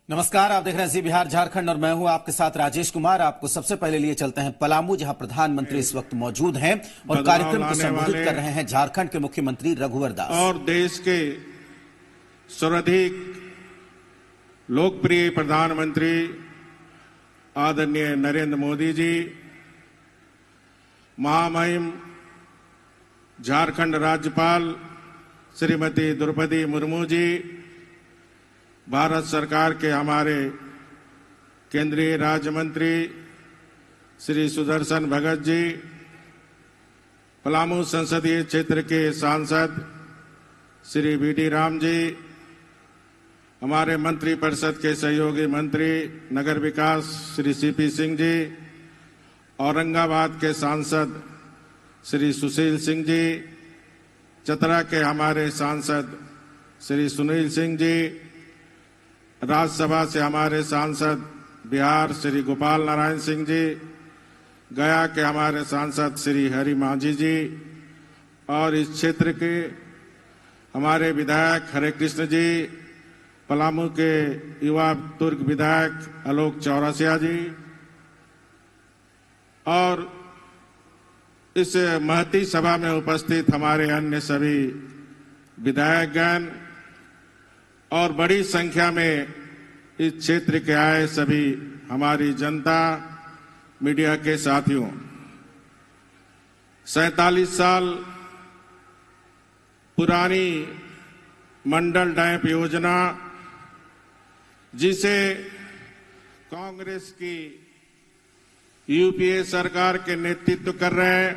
नमस्कार, आप देख रहे हैं जी बिहार झारखंड और मैं हूं आपके साथ राजेश कुमार। आपको सबसे पहले लिए चलते हैं पलामू, जहां प्रधानमंत्री इस वक्त मौजूद हैं और कार्यक्रम को संबोधित कर रहे हैं झारखंड के मुख्यमंत्री रघुवर दास। और देश के सर्वाधिक लोकप्रिय प्रधानमंत्री आदरणीय नरेंद्र मोदी जी, महामहिम झारखंड राज्यपाल श्रीमती द्रौपदी मुर्मू जी, भारत सरकार के हमारे केंद्रीय राज्य मंत्री श्री सुदर्शन भगत जी, पलामू संसदीय क्षेत्र के सांसद श्री बीडी राम जी, हमारे मंत्री परिषद के सहयोगी मंत्री नगर विकास श्री सीपी सिंह जी, औरंगाबाद के सांसद श्री सुशील सिंह जी, चतरा के हमारे सांसद श्री सुनील सिंह जी, राज्यसभा से हमारे सांसद बिहार श्री गोपाल नारायण सिंह जी, गया के हमारे सांसद श्री हरि मांझी जी, और इस क्षेत्र के हमारे विधायक हरे कृष्ण जी, पलामू के युवा तुर्क विधायक आलोक चौरसिया जी, और इस महती सभा में उपस्थित हमारे अन्य सभी विधायकगण और बड़ी संख्या में इस क्षेत्र के आए सभी हमारी जनता, मीडिया के साथियों, 47 साल पुरानी मंडल डैम योजना, जिसे कांग्रेस की यूपीए सरकार के नेतृत्व कर रहे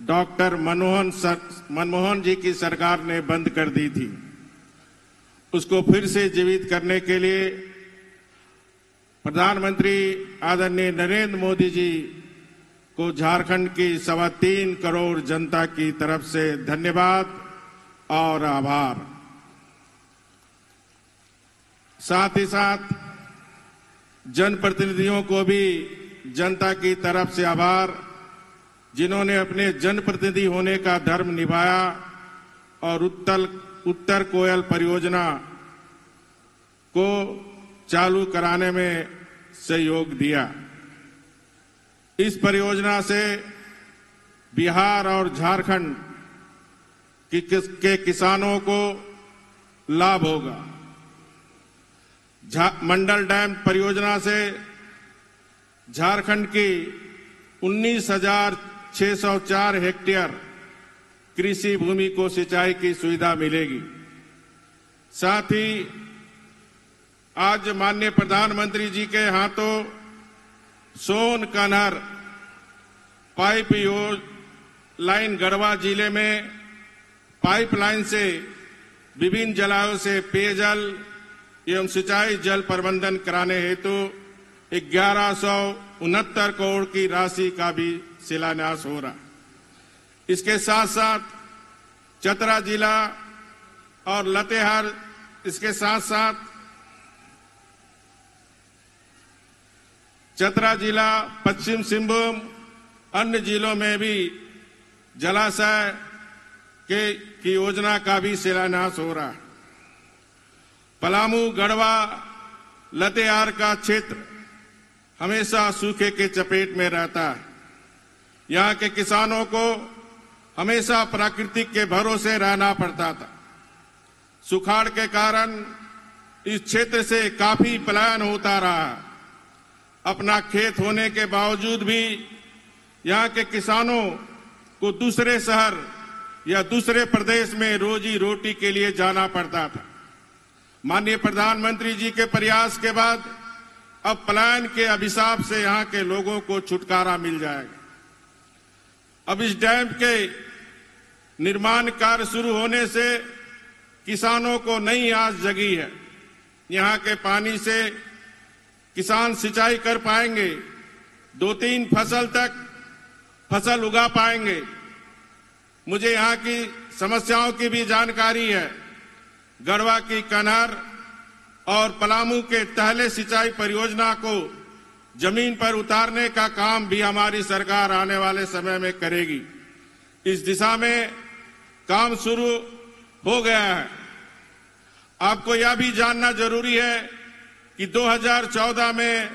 डॉक्टर मनमोहन जी की सरकार ने बंद कर दी थी, उसको फिर से जीवित करने के लिए प्रधानमंत्री आदरणीय नरेंद्र मोदी जी को झारखंड की 3.25 करोड़ जनता की तरफ से धन्यवाद और आभार। साथ ही साथ जनप्रतिनिधियों को भी जनता की तरफ से आभार, जिन्होंने अपने जनप्रतिनिधि होने का धर्म निभाया और उत्तर कोयल परियोजना को चालू कराने में सहयोग दिया। इस परियोजना से बिहार और झारखंड के किसानों को लाभ होगा। मंडल डैम परियोजना से झारखंड की 19,604 हेक्टेयर कृषि भूमि को सिंचाई की सुविधा मिलेगी। साथ ही आज माननीय प्रधानमंत्री जी के हाथों सोन कन्हर पाइप लाइन गढ़वा जिले में पाइपलाइन से विभिन्न जलाशयों से पेयजल एवं सिंचाई जल प्रबंधन कराने हेतु 1169 करोड़ की राशि का भी शिलान्यास हो रहा। इसके साथ साथ चतरा जिला और लातेहार, इसके साथ साथ चतरा जिला, पश्चिम सिंहभूम, अन्य जिलों में भी जलाशय की योजना का भी शिलान्यास हो रहा है। पलामू, गढ़वा, लातेहार का क्षेत्र हमेशा सूखे के चपेट में रहता है। यहाँ के किसानों को हमेशा प्राकृतिक के भरोसे रहना पड़ता था। सुखाड़ के कारण इस क्षेत्र से काफी पलायन होता रहा। अपना खेत होने के बावजूद भी यहाँ के किसानों को दूसरे शहर या दूसरे प्रदेश में रोजी रोटी के लिए जाना पड़ता था। माननीय प्रधानमंत्री जी के प्रयास के बाद अब पलायन के अभिशाप से यहाँ के लोगों को छुटकारा मिल जाएगा। अब इस डैम के निर्माण कार्य शुरू होने से किसानों को नई आस जगी है। यहाँ के पानी से किसान सिंचाई कर पाएंगे, 2-3 फसल तक फसल उगा पाएंगे। मुझे यहाँ की समस्याओं की भी जानकारी है। गढ़वा की कन्हर और पलामू के तहले सिंचाई परियोजना को जमीन पर उतारने का काम भी हमारी सरकार आने वाले समय में करेगी। इस दिशा में काम शुरू हो गया है। आपको यह भी जानना जरूरी है कि 2014 में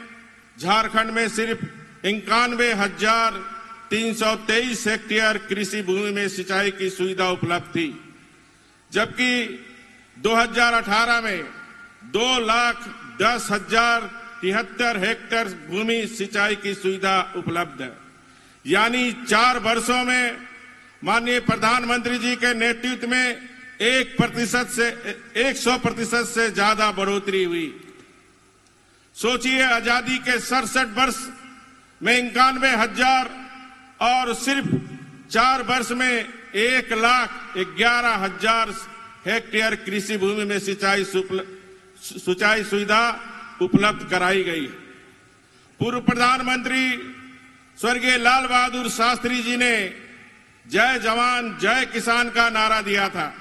झारखंड में सिर्फ 91,323 हेक्टेयर कृषि भूमि में सिंचाई की सुविधा उपलब्ध थी, जबकि 2018 में 2,10,073 हेक्टेयर भूमि सिंचाई की सुविधा उपलब्ध है। यानी 4 वर्षों में माननीय प्रधानमंत्री जी के नेतृत्व में 100% से ज्यादा बढ़ोतरी हुई। सोचिए, आजादी के 67 वर्ष में 91,000 और सिर्फ 4 वर्ष में 1,11,000 हेक्टेयर कृषि भूमि में सिंचाई सुविधा उपलब्ध कराई गई। पूर्व प्रधानमंत्री स्वर्गीय लाल बहादुर शास्त्री जी ने जय जवान जय किसान का नारा दिया था,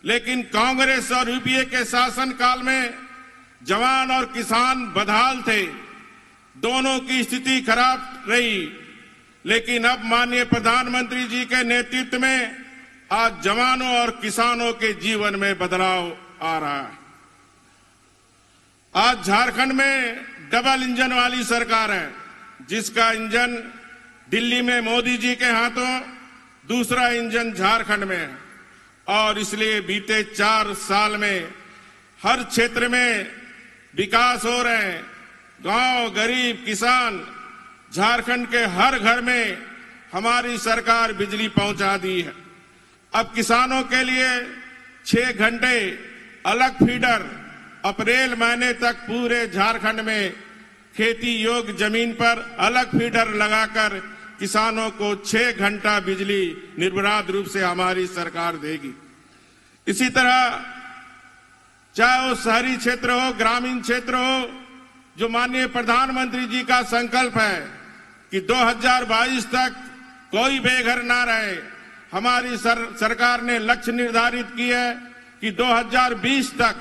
लेकिन कांग्रेस और यूपीए के शासनकाल में जवान और किसान बदहाल थे, दोनों की स्थिति खराब रही। लेकिन अब माननीय प्रधानमंत्री जी के नेतृत्व में आज जवानों और किसानों के जीवन में बदलाव आ रहा है। आज झारखंड में डबल इंजन वाली सरकार है, जिसका इंजन दिल्ली में मोदी जी के हाथों, दूसरा इंजन झारखंड में है। और इसलिए बीते 4 साल में हर क्षेत्र में विकास हो रहे हैं। गांव, गरीब, किसान, झारखंड के हर घर में हमारी सरकार बिजली पहुंचा दी है। अब किसानों के लिए 6 घंटे अलग फीडर, अप्रैल महीने तक पूरे झारखंड में खेती योग्य जमीन पर अलग फीडर लगाकर किसानों को 6 घंटा बिजली निर्विवाद रूप से हमारी सरकार देगी। इसी तरह चाहे वो शहरी क्षेत्र हो, ग्रामीण क्षेत्र हो, जो माननीय प्रधानमंत्री जी का संकल्प है कि 2022 तक कोई बेघर ना रहे, हमारी सरकार ने लक्ष्य निर्धारित किया है कि 2020 तक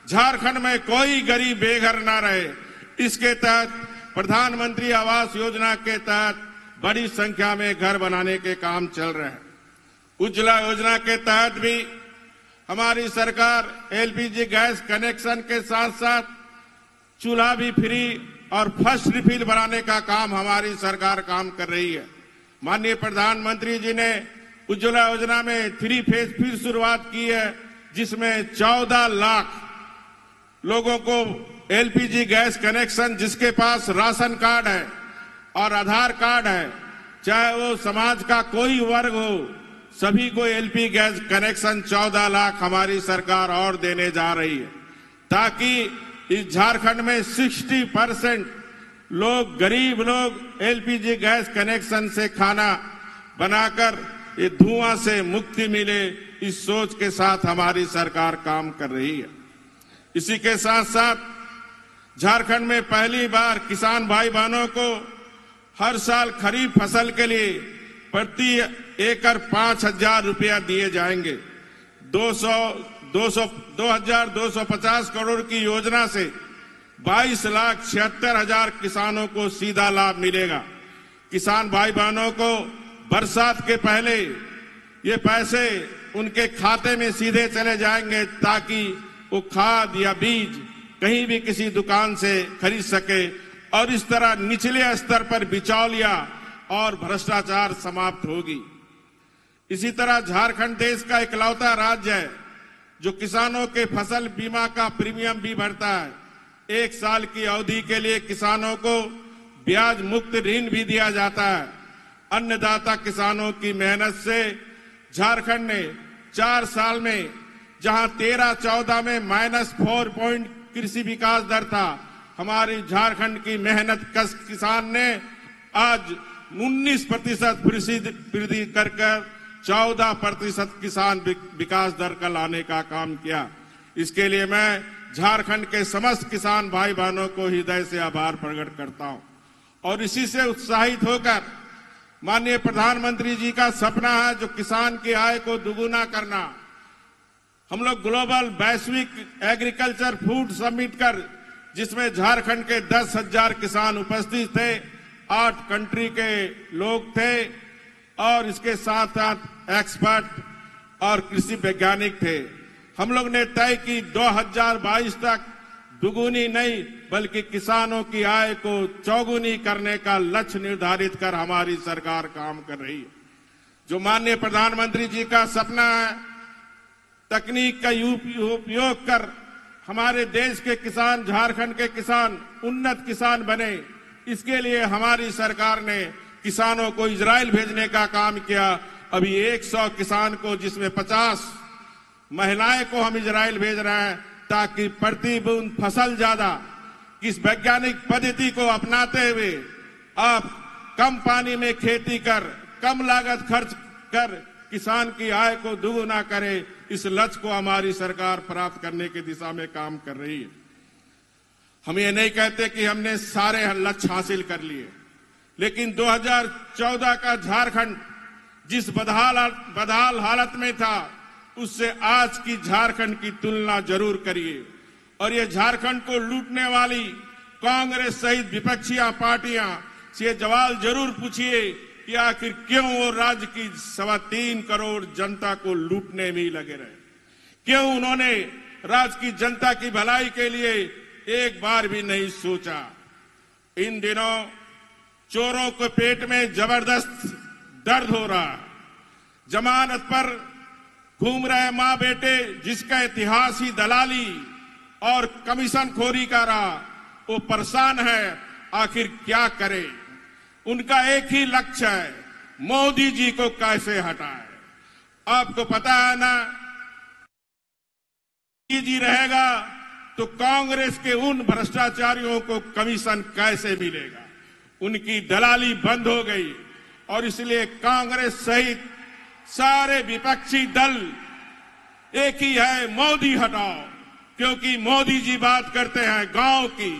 झारखंड में कोई गरीब बेघर ना रहे। इसके तहत प्रधानमंत्री आवास योजना के तहत बड़ी संख्या में घर बनाने के काम चल रहे हैं। उज्ज्वला योजना के तहत भी हमारी सरकार एलपीजी गैस कनेक्शन के साथ साथ चूल्हा भी फ्री और फर्स्ट रिफिल बनाने का काम हमारी सरकार काम कर रही है। माननीय प्रधानमंत्री जी ने उज्ज्वला योजना में 3 फेज फिर शुरुआत की है, जिसमें 14 लाख लोगों को एलपीजी गैस कनेक्शन, जिसके पास राशन कार्ड है और आधार कार्ड है, चाहे वो समाज का कोई वर्ग हो, सभी को एलपीजी गैस कनेक्शन 14 लाख हमारी सरकार और देने जा रही है, ताकि इस झारखंड में 60% लोग, गरीब लोग एलपीजी गैस कनेक्शन से खाना बनाकर ये धुआं से मुक्ति मिले। इस सोच के साथ हमारी सरकार काम कर रही है। इसी के साथ साथ झारखंड में पहली बार किसान भाई बहनों को हर साल खरीफ फसल के लिए प्रति एकड़ 5,000 रुपया दिए जाएंगे। 2,250 करोड़ की योजना से 22,76,000 किसानों को सीधा लाभ मिलेगा। किसान भाई बहनों को बरसात के पहले ये पैसे उनके खाते में सीधे चले जाएंगे, ताकि वो खाद या बीज कहीं भी किसी दुकान से खरीद सके और इस तरह निचले स्तर पर बिचौलिया और भ्रष्टाचार समाप्त होगी। इसी तरह झारखंड देश का इकलौता राज्य है जो किसानों के फसल बीमा का प्रीमियम भी भरता है। 1 साल की अवधि के लिए किसानों को ब्याज मुक्त ऋण भी दिया जाता है। अन्नदाता किसानों की मेहनत से झारखंड ने 4 साल में, जहां 13-14 में -4 पॉइंट कृषि विकास दर था, हमारी झारखंड की मेहनत कश किसान ने आज 19% वृद्धि कर 14% किसान विकास दर का लाने का काम किया। इसके लिए मैं झारखंड के समस्त किसान भाई बहनों को हृदय से आभार प्रकट करता हूं। और इसी से उत्साहित होकर माननीय प्रधानमंत्री जी का सपना है जो किसान की आय को दुगुना करना। हम लोग ग्लोबल वैश्विक एग्रीकल्चर फूड समिट कर, जिसमें झारखंड के 10,000 किसान उपस्थित थे, 8 कंट्री के लोग थे और इसके साथ साथ एक्सपर्ट और कृषि वैज्ञानिक थे। हम लोग ने तय की 2022 तक दुगुनी नहीं बल्कि किसानों की आय को चौगुनी करने का लक्ष्य निर्धारित कर हमारी सरकार काम कर रही है। जो माननीय प्रधानमंत्री जी का सपना है, तकनीक का उपयोग कर हमारे देश के किसान, झारखंड के किसान उन्नत किसान बने, इसके लिए हमारी सरकार ने किसानों को इजराइल भेजने का काम किया। अभी 100 किसान को, जिसमें 50 महिलाएं को हम इजराइल भेज रहे हैं, ताकि प्रति बूंद फसल ज्यादा, इस वैज्ञानिक पद्धति को अपनाते हुए आप कम पानी में खेती कर, कम लागत खर्च कर किसान की आय को दुगुना करे, इस लक्ष्य को हमारी सरकार प्राप्त करने की दिशा में काम कर रही है। हम ये नहीं कहते कि हमने सारे लक्ष्य हासिल कर लिए, लेकिन 2014 का झारखंड जिस बदहाल हालत में था, उससे आज की झारखंड की तुलना जरूर करिए। और ये झारखंड को लूटने वाली कांग्रेस सहित विपक्षी पार्टियां से जवाब जरूर पूछिए कि आखिर क्यों वो राज्य की 3.25 करोड़ जनता को लूटने में ही लगे रहे, क्यों उन्होंने राज्य की जनता की भलाई के लिए एक बार भी नहीं सोचा। इन दिनों चोरों के पेट में जबरदस्त दर्द हो रहा है। जमानत पर घूम रहे मां बेटे, जिसका इतिहास ही दलाली और कमीशन खोरी का रहा, वो परेशान है, आखिर क्या करे। उनका एक ही लक्ष्य है, मोदी जी को कैसे हटाए। आपको पता है ना, मोदी जी रहेगा तो कांग्रेस के उन भ्रष्टाचारियों को कमीशन कैसे मिलेगा। उनकी दलाली बंद हो गई और इसलिए कांग्रेस सहित सारे विपक्षी दल एक ही है, मोदी हटाओ। क्योंकि मोदी जी बात करते हैं गांव की,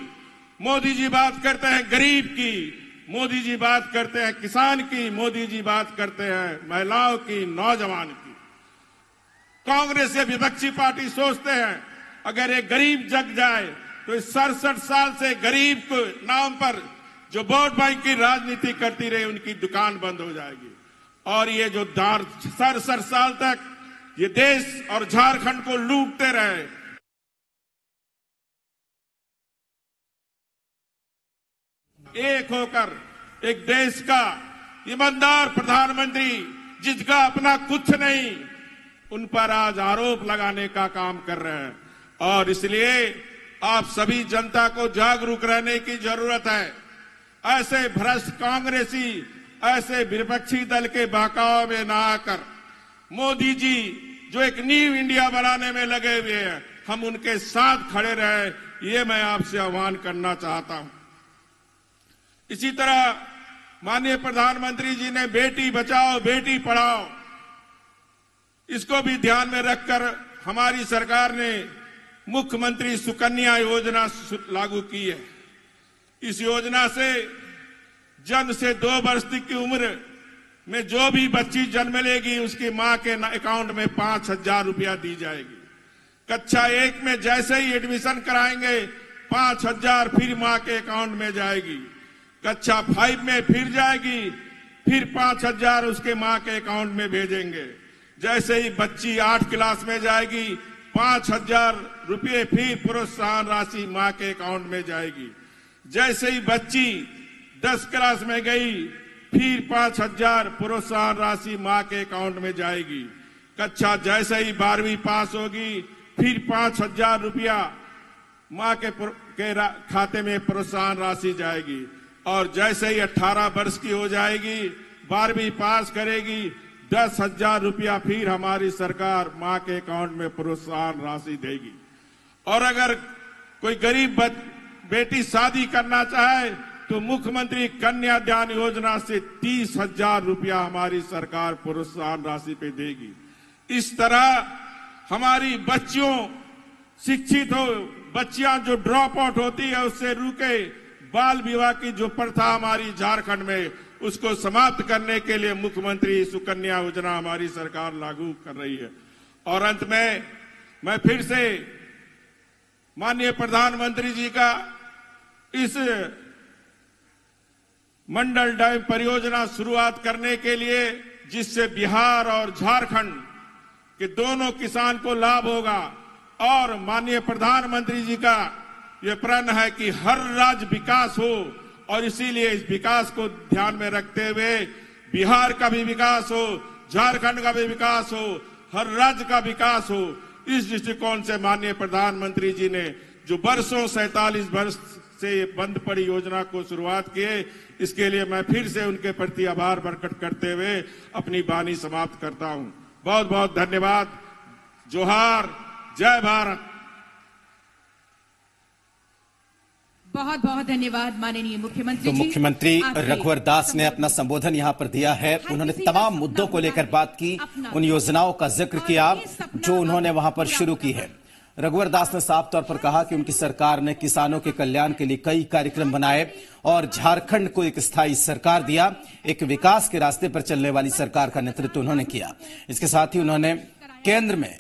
मोदी जी बात करते हैं गरीब की, मोदी जी बात करते हैं किसान की, मोदी जी बात करते हैं महिलाओं की, नौजवान की। कांग्रेस या विपक्षी पार्टी सोचते हैं अगर एक गरीब जग जाए तो इस 67 साल से गरीब को नाम पर जो वोट बैंक की राजनीति करती रही, उनकी दुकान बंद हो जाएगी। और ये जो 67 साल तक ये देश और झारखंड को लूटते रहे, एक होकर एक देश का ईमानदार प्रधानमंत्री, जिसका अपना कुछ नहीं, उन पर आज आरोप लगाने का काम कर रहे हैं। और इसलिए आप सभी जनता को जागरूक रहने की जरूरत है। ऐसे भ्रष्ट कांग्रेसी, ऐसे विपक्षी दल के बहकाव में ना आकर मोदी जी जो एक न्यू इंडिया बनाने में लगे हुए हैं, हम उनके साथ खड़े रहे, ये मैं आपसे आह्वान करना चाहता हूं। इसी तरह माननीय प्रधानमंत्री जी ने बेटी बचाओ बेटी पढ़ाओ, इसको भी ध्यान में रखकर हमारी सरकार ने मुख्यमंत्री सुकन्या योजना लागू की है। इस योजना से जन्म से 2 वर्ष तक की उम्र में जो भी बच्ची जन्म लेगी, उसकी मां के अकाउंट में 5,000 रुपया दी जाएगी। कक्षा 1 में जैसे ही एडमिशन कराएंगे 5,000 फिर मां के अकाउंट में जाएगी। कक्षा 5 में फिर जाएगी, फिर 5,000 उसके मां के अकाउंट में भेजेंगे। जैसे ही बच्ची 8 क्लास में जाएगी, 5,000 रुपये फिर प्रोत्साहन राशि मां के अकाउंट में जाएगी। जैसे ही बच्ची 10 क्लास में गई, फिर 5,000 प्रोत्साहन राशि मां के अकाउंट में जाएगी। कक्षा जैसे ही 12वीं पास होगी, फिर 5,000 रुपया मां के खाते में प्रोत्साहन राशि जाएगी। और जैसे ही 18 वर्ष की हो जाएगी, 12वीं पास करेगी, 10,000 रुपया फिर हमारी सरकार मां के अकाउंट में प्रोत्साहन राशि देगी। और अगर कोई गरीब बेटी शादी करना चाहे तो मुख्यमंत्री कन्यादान योजना से 30,000 रुपया हमारी सरकार प्रोत्साहन राशि पे देगी। इस तरह हमारी बच्चियों शिक्षित हो, बच्चियां जो ड्रॉप आउट होती है उससे रुके, बाल विवाह की जो प्रथा हमारी झारखंड में, उसको समाप्त करने के लिए मुख्यमंत्री सुकन्या योजना हमारी सरकार लागू कर रही है। और अंत में मैं फिर से माननीय प्रधानमंत्री जी का इस मंडल डैम परियोजना शुरुआत करने के लिए, जिससे बिहार और झारखंड के दोनों किसान को लाभ होगा, और माननीय प्रधानमंत्री जी का ये प्रण है कि हर राज्य विकास हो, और इसीलिए इस विकास को ध्यान में रखते हुए बिहार का भी विकास हो, झारखंड का भी विकास हो, हर राज्य का विकास हो, इस दृष्टिकोण से माननीय प्रधानमंत्री जी ने जो वर्षों 47 वर्ष से ये बंद पड़ी योजना को शुरुआत किए, इसके लिए मैं फिर से उनके प्रति आभार प्रकट करते हुए अपनी वाणी समाप्त करता हूं। बहुत बहुत धन्यवाद। जोहार, जय भारत। बहुत बहुत धन्यवाद माननीय मुख्यमंत्री तो मुख्यमंत्री रघुवर दास ने अपना संबोधन यहां पर दिया है। उन्होंने तमाम मुद्दों को लेकर बात की, उन योजनाओं का जिक्र किया जो उन्होंने वहां पर शुरू की है। रघुवर दास ने साफ तौर पर कहा कि उनकी सरकार ने किसानों के कल्याण के लिए कई कार्यक्रम बनाए और झारखंड को एक स्थायी सरकार दिया, एक विकास के रास्ते पर चलने वाली सरकार का नेतृत्व उन्होंने किया। इसके साथ ही उन्होंने केंद्र में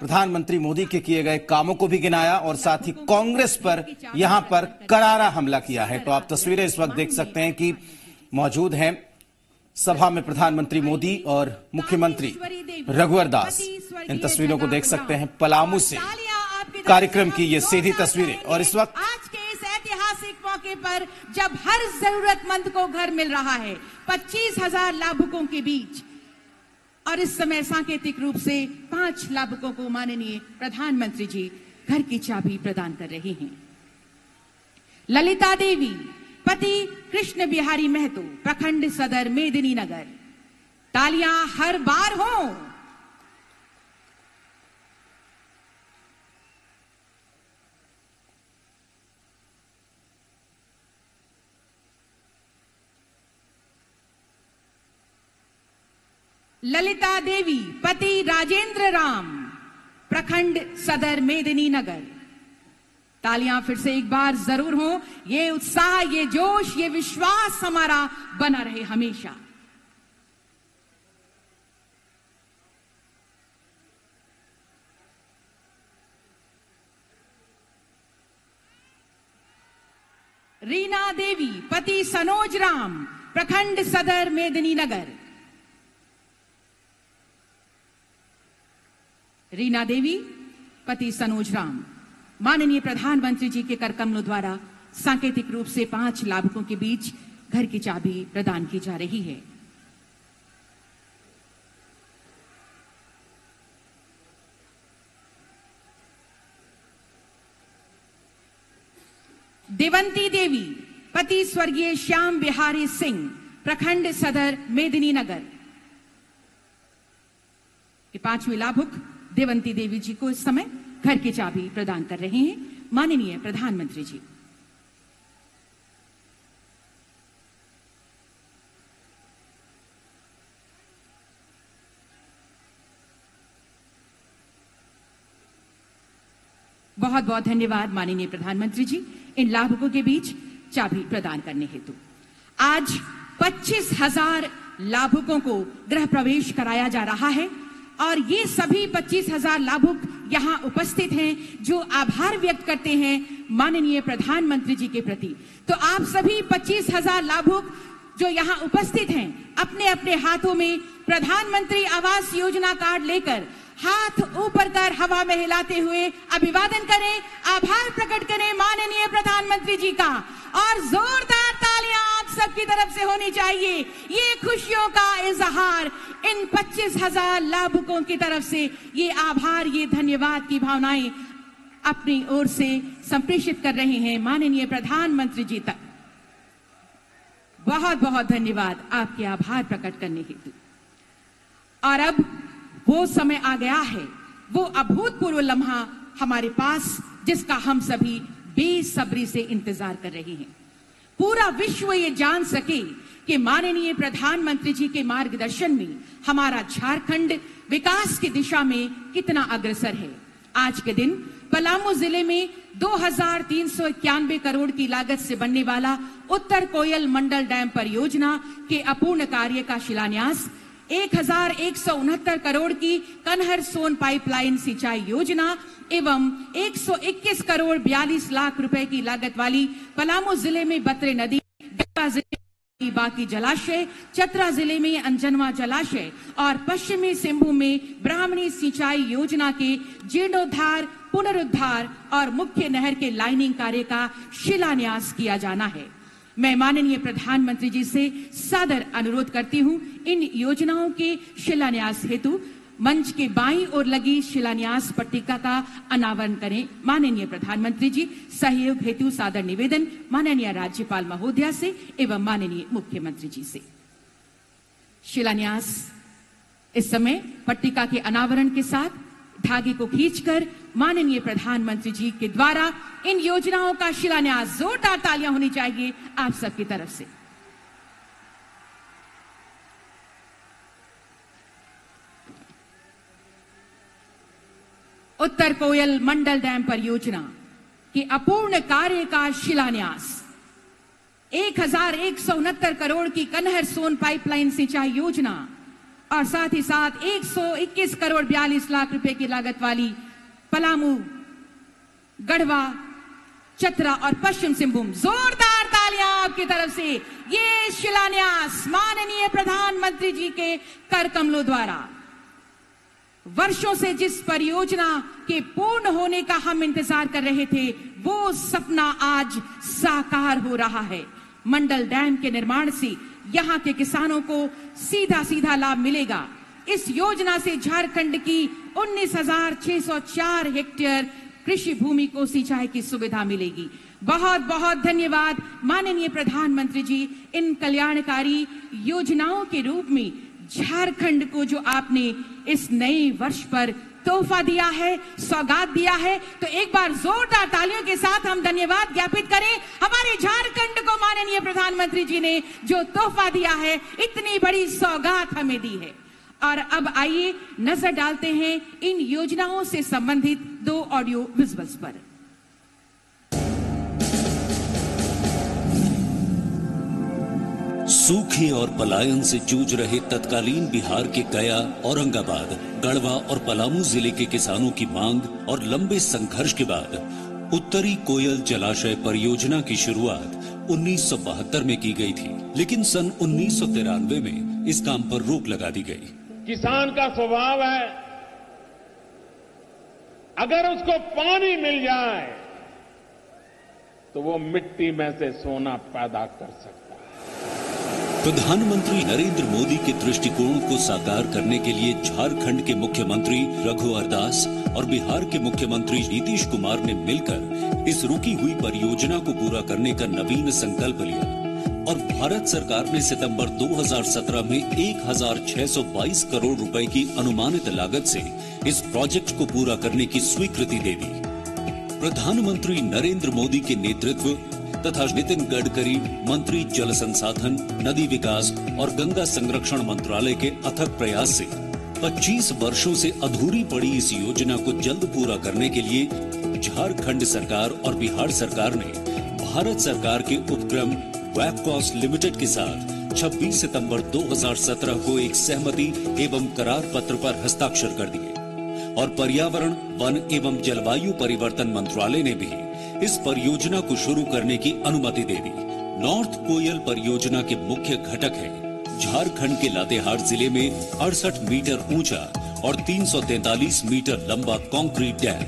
प्रधानमंत्री मोदी के किए गए कामों को भी गिनाया और साथ ही कांग्रेस पर यहां पर करारा हमला किया है। तो आप तस्वीरें इस वक्त देख सकते हैं कि मौजूद हैं सभा में प्रधानमंत्री मोदी और मुख्यमंत्री रघुवर दास। इन तस्वीरों को देख सकते हैं पलामू से कार्यक्रम की ये सीधी तस्वीरें। और इस वक्त आज के इस ऐतिहासिक मौके पर जब हर जरूरतमंद को घर मिल रहा है 25,000 लाभुकों के बीच, और इस समय सांकेतिक रूप से 5 लाभुकों को माननीय प्रधानमंत्री जी घर की चाबी प्रदान कर रहे हैं। ललिता देवी, पति कृष्ण बिहारी महतो, प्रखंड सदर मेदिनीनगर। तालियां हर बार हों। ललिता देवी, पति राजेंद्र राम, प्रखंड सदर मेदिनीनगर। तालियां फिर से एक बार जरूर हो। ये उत्साह, ये जोश, ये विश्वास हमारा बना रहे हमेशा। रीना देवी, पति सनोज राम, प्रखंड सदर मेदिनीनगर। रीना देवी, पति सनोज राम, माननीय प्रधानमंत्री जी के करकमलों द्वारा सांकेतिक रूप से 5 लाभुकों के बीच घर की चाबी प्रदान की जा रही है। देवंती देवी, पति स्वर्गीय श्याम बिहारी सिंह, प्रखंड सदर मेदिनीनगर। ये 5वें लाभुक देवंती देवी जी को इस समय घर की चाबी प्रदान कर रहे हैं माननीय प्रधानमंत्री जी। बहुत बहुत धन्यवाद माननीय प्रधानमंत्री जी इन लाभुकों के बीच चाबी प्रदान करने हेतु। आज 25,000 लाभुकों को गृह प्रवेश कराया जा रहा है और ये सभी 25,000 लाभुक यहां उपस्थित हैं जो आभार व्यक्त करते हैं माननीय प्रधानमंत्री जी के प्रति। तो आप सभी 25,000 लाभुक जो यहां उपस्थित हैं अपने अपने हाथों में प्रधानमंत्री आवास योजना कार्ड लेकर हाथ ऊपर कर हवा में हिलाते हुए अभिवादन करें, आभार प्रकट करें माननीय प्रधानमंत्री जी का। और जोरदार तालियां आप सबकी तरफ से होनी चाहिए। ये खुशियों का इजहार इन 25,000 लाभुकों की तरफ से, ये आभार, ये धन्यवाद की भावनाएं अपनी ओर से संप्रेषित कर रहे हैं माननीय प्रधानमंत्री जी तक। बहुत बहुत धन्यवाद आपके आभार प्रकट करने हेतु। और अब वो समय आ गया है, वो अभूतपूर्व लम्हा हमारे पास जिसका हम सभी बेसब्री से इंतजार कर रहे हैं। पूरा विश्व ये जान सके कि माननीय प्रधानमंत्री जी के मार्गदर्शन में हमारा झारखंड विकास की दिशा में कितना अग्रसर है। आज के दिन पलामू जिले में 2,391 करोड़ की लागत से बनने वाला उत्तर कोयल मंडल डैम परियोजना के अपूर्ण कार्य का शिलान्यास, 1,169 करोड़ की कन्हर सोन पाइपलाइन सिंचाई योजना एवं 121 करोड़ 42 लाख रुपए की लागत वाली पलामू जिले में बत्रे नदी, बाकी जलाशय, चतरा जिले में अंजनवा जलाशय और पश्चिमी सिंहभूम में ब्राह्मणी सिंचाई योजना के जीर्णोद्धार, पुनरुद्धार और मुख्य नहर के लाइनिंग कार्य का शिलान्यास किया जाना है। मैं माननीय प्रधानमंत्री जी से सादर अनुरोध करती हूं, इन योजनाओं के शिलान्यास हेतु मंच के बाईं ओर लगी शिलान्यास पट्टिका का अनावरण करें। माननीय प्रधानमंत्री जी, सहयोग हेतु सादर निवेदन माननीय राज्यपाल महोदया से एवं माननीय मुख्यमंत्री जी से। शिलान्यास इस समय पट्टिका के अनावरण के साथ धागे को खींचकर माननीय प्रधानमंत्री जी के द्वारा इन योजनाओं का शिलान्यास, जोरदार तालियां होनी चाहिए आप सबकी तरफ से। उत्तर कोयल मंडल डैम परियोजना के अपूर्ण कार्य का शिलान्यास, 1169 करोड़ की कनहर सोन पाइपलाइन सिंचाई योजना और साथ ही साथ 121 करोड़ 42 लाख रुपए की लागत वाली पलामू, गढ़वा, चतरा और पश्चिम सिंहभूम, जोरदार तालियां आपकी तरफ से। ये शिलान्यास माननीय प्रधानमंत्री जी के कर कमलों द्वारा वर्षों से जिस परियोजना के पूर्ण होने का हम इंतजार कर रहे थे, वो सपना आज साकार हो रहा है। मंडल डैम के निर्माण से यहां के किसानों को सीधा सीधा लाभ मिलेगा। इस योजना से झारखंड की 19,604 हेक्टेयर कृषि भूमि को सिंचाई की सुविधा मिलेगी। बहुत बहुत धन्यवाद माननीय प्रधानमंत्री जी, इन कल्याणकारी योजनाओं के रूप में झारखंड को जो आपने इस नए वर्ष पर तोहफा दिया है, सौगात दिया है, तो एक बार जोरदार तालियों के साथ हम धन्यवाद ज्ञापित करें हमारे झारखंड को। माननीय प्रधानमंत्री जी ने जो तोहफा दिया है, इतनी बड़ी सौगात हमें दी है। और अब आइए नजर डालते हैं इन योजनाओं से संबंधित 2 ऑडियो विजुअल्स पर। सूखे और पलायन से जूझ रहे तत्कालीन बिहार के गया, औरंगाबाद, गढ़वा और पलामू जिले के किसानों की मांग और लंबे संघर्ष के बाद उत्तरी कोयल जलाशय परियोजना की शुरुआत 1972 में की गई थी, लेकिन सन 1993 में इस काम पर रोक लगा दी गई। किसान का स्वभाव है, अगर उसको पानी मिल जाए तो वो मिट्टी में से सोना पैदा कर सकता है। प्रधानमंत्री नरेंद्र मोदी के दृष्टिकोण को साकार करने के लिए झारखंड के मुख्यमंत्री रघुवर दास और बिहार के मुख्यमंत्री नीतीश कुमार ने मिलकर इस रुकी हुई परियोजना को पूरा करने का नवीन संकल्प लिया और भारत सरकार ने सितंबर 2017 में 1,622 करोड़ रुपए की अनुमानित लागत से इस प्रोजेक्ट को पूरा करने की स्वीकृति दे दी। प्रधानमंत्री नरेंद्र मोदी के नेतृत्व तथा नितिन गडकरी मंत्री जल संसाधन, नदी विकास और गंगा संरक्षण मंत्रालय के अथक प्रयास से 25 वर्षों से अधूरी पड़ी इस योजना को जल्द पूरा करने के लिए झारखंड सरकार और बिहार सरकार ने भारत सरकार के उपक्रम वैपकॉस लिमिटेड के साथ 26 सितंबर 2017 को एक सहमति एवं करार पत्र पर हस्ताक्षर कर दिए और पर्यावरण, वन एवं जलवायु परिवर्तन मंत्रालय ने भी इस परियोजना को शुरू करने की अनुमति दे दी। नॉर्थ कोयल परियोजना के मुख्य घटक है झारखंड के लातेहार जिले में 68 मीटर ऊंचा और 343 मीटर लंबा कंक्रीट डैम,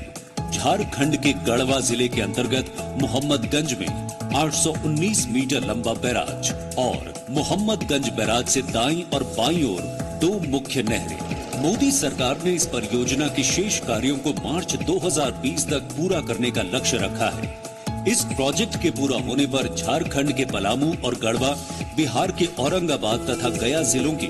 झारखंड के गढ़वा जिले के अंतर्गत मोहम्मदगंज में 819 मीटर लंबा बैराज और मोहम्मदगंज बैराज से दाईं और बाईं ओर 2 मुख्य नहरें। मोदी सरकार ने इस परियोजना के शेष कार्यों को मार्च 2020 तक पूरा करने का लक्ष्य रखा है। इस प्रोजेक्ट के पूरा होने पर झारखंड के पलामू और गढ़वा, बिहार के औरंगाबाद तथा गया जिलों की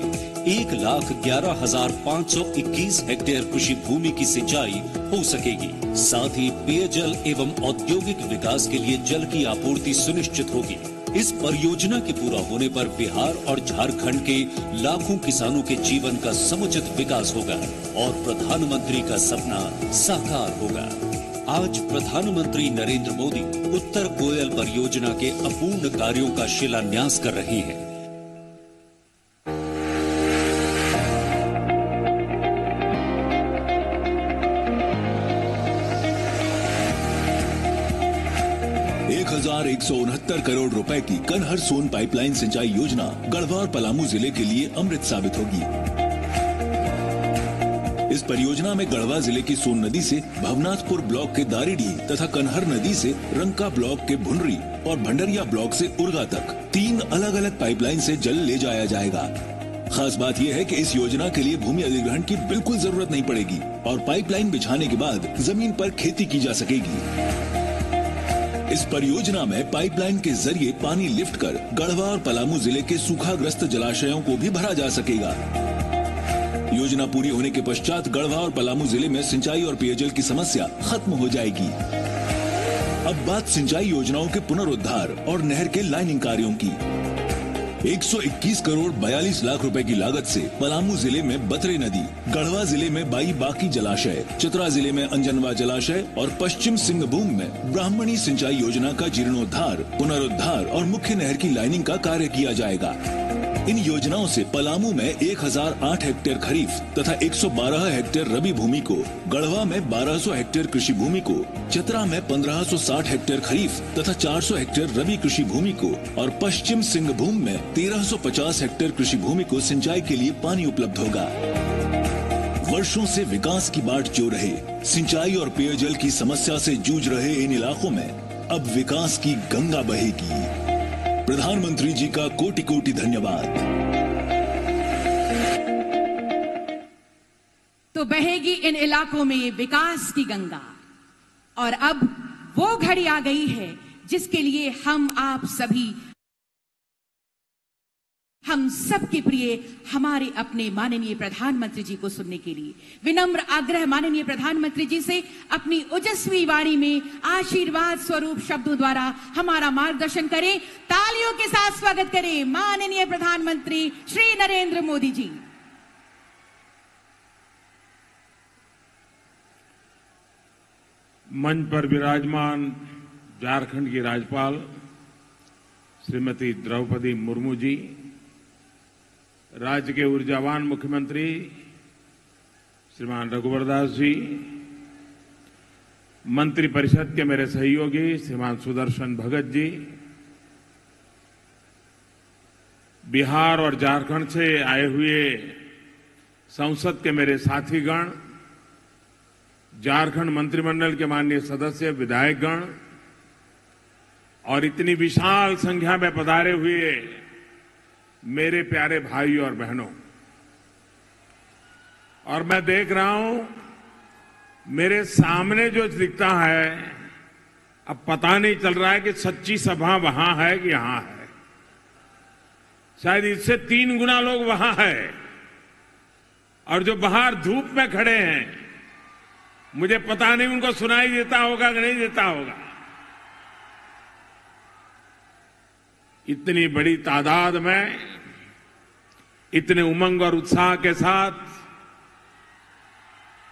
1,11,521 हेक्टेयर कृषि भूमि की सिंचाई हो सकेगी। साथ ही पेयजल एवं औद्योगिक विकास के लिए जल की आपूर्ति सुनिश्चित होगी। इस परियोजना के पूरा होने पर बिहार और झारखंड के लाखों किसानों के जीवन का समुचित विकास होगा और प्रधानमंत्री का सपना साकार होगा। आज प्रधानमंत्री नरेंद्र मोदी उत्तर कोयल परियोजना के अपूर्ण कार्यों का शिलान्यास कर रहे हैं। 1169 करोड़ रुपए की कनहर सोन पाइपलाइन सिंचाई योजना गढ़वा और पलामू जिले के लिए अमृत साबित होगी। इस परियोजना में गढ़वा जिले की सोन नदी से भवनाथपुर ब्लॉक के दारीडीह तथा कनहर नदी से रंका ब्लॉक के भुनरी और भंडरिया ब्लॉक से उर्गा तक 3 अलग अलग पाइपलाइन से जल ले जाया जाएगा। खास बात यह है कि इस योजना के लिए भूमि अधिग्रहण की बिल्कुल जरूरत नहीं पड़ेगी और पाइपलाइन बिछाने के बाद जमीन पर खेती की जा सकेगी। इस परियोजना में पाइपलाइन के जरिए पानी लिफ्ट कर गढ़वा और पलामू जिले के सूखाग्रस्त जलाशयों को भी भरा जा सकेगा। योजना पूरी होने के पश्चात गढ़वा और पलामू जिले में सिंचाई और पेयजल की समस्या खत्म हो जाएगी। अब बात सिंचाई योजनाओं के पुनरुद्धार और नहर के लाइनिंग कार्यों की। 121 करोड़ 42 लाख रुपए की लागत से पलामू जिले में बतरे नदी, गढ़वा जिले में बाई बाकी जलाशय, चतरा जिले में अंजनवा जलाशय और पश्चिम सिंहभूम में ब्राह्मणी सिंचाई योजना का जीर्णोद्धार, पुनरुद्धार और मुख्य नहर की लाइनिंग का कार्य किया जाएगा। इन योजनाओं से पलामू में 1008 हेक्टेयर खरीफ तथा 112 हेक्टेयर रबी भूमि को, गढ़वा में 1200 हेक्टेयर कृषि भूमि को, चतरा में 1560 हेक्टेयर खरीफ तथा 400 हेक्टेयर रबी कृषि भूमि को और पश्चिम सिंहभूम में 1350 हेक्टेयर कृषि भूमि को सिंचाई के लिए पानी उपलब्ध होगा। वर्षों से विकास की बाट जो रहे, सिंचाई और पेयजल की समस्या से जूझ रहे इन इलाकों में अब विकास की गंगा बहेगी। प्रधानमंत्री जी का कोटि कोटि धन्यवाद। तो बहेगी इन इलाकों में विकास की गंगा और अब वो घड़ी आ गई है जिसके लिए हम आप सभी, हम सबके प्रिय हमारे अपने माननीय प्रधानमंत्री जी को सुनने के लिए विनम्र आग्रह माननीय प्रधानमंत्री जी से अपनी ओजस्वी वाणी में आशीर्वाद स्वरूप शब्दों द्वारा हमारा मार्गदर्शन करें। तालियों के साथ स्वागत करें माननीय प्रधानमंत्री श्री नरेंद्र मोदी जी। मंच पर विराजमान झारखंड की राज्यपाल श्रीमती द्रौपदी मुर्मू जी, राज्य के ऊर्जावान मुख्यमंत्री श्रीमान रघुवर दास जी, मंत्रिपरिषद के मेरे सहयोगी श्रीमान सुदर्शन भगत जी, बिहार और झारखंड से आए हुए संसद के मेरे साथीगण, झारखंड मंत्रिमंडल के माननीय सदस्य विधायकगण और इतनी विशाल संख्या में पधारे हुए मेरे प्यारे भाइयों और बहनों, और मैं देख रहा हूं मेरे सामने जो दिखता है, अब पता नहीं चल रहा है कि सच्ची सभा वहां है कि यहां है। शायद इससे 3 गुना लोग वहां है और जो बाहर धूप में खड़े हैं, मुझे पता नहीं उनको सुनाई देता होगा कि नहीं देता होगा। इतनी बड़ी तादाद में, इतने उमंग और उत्साह के साथ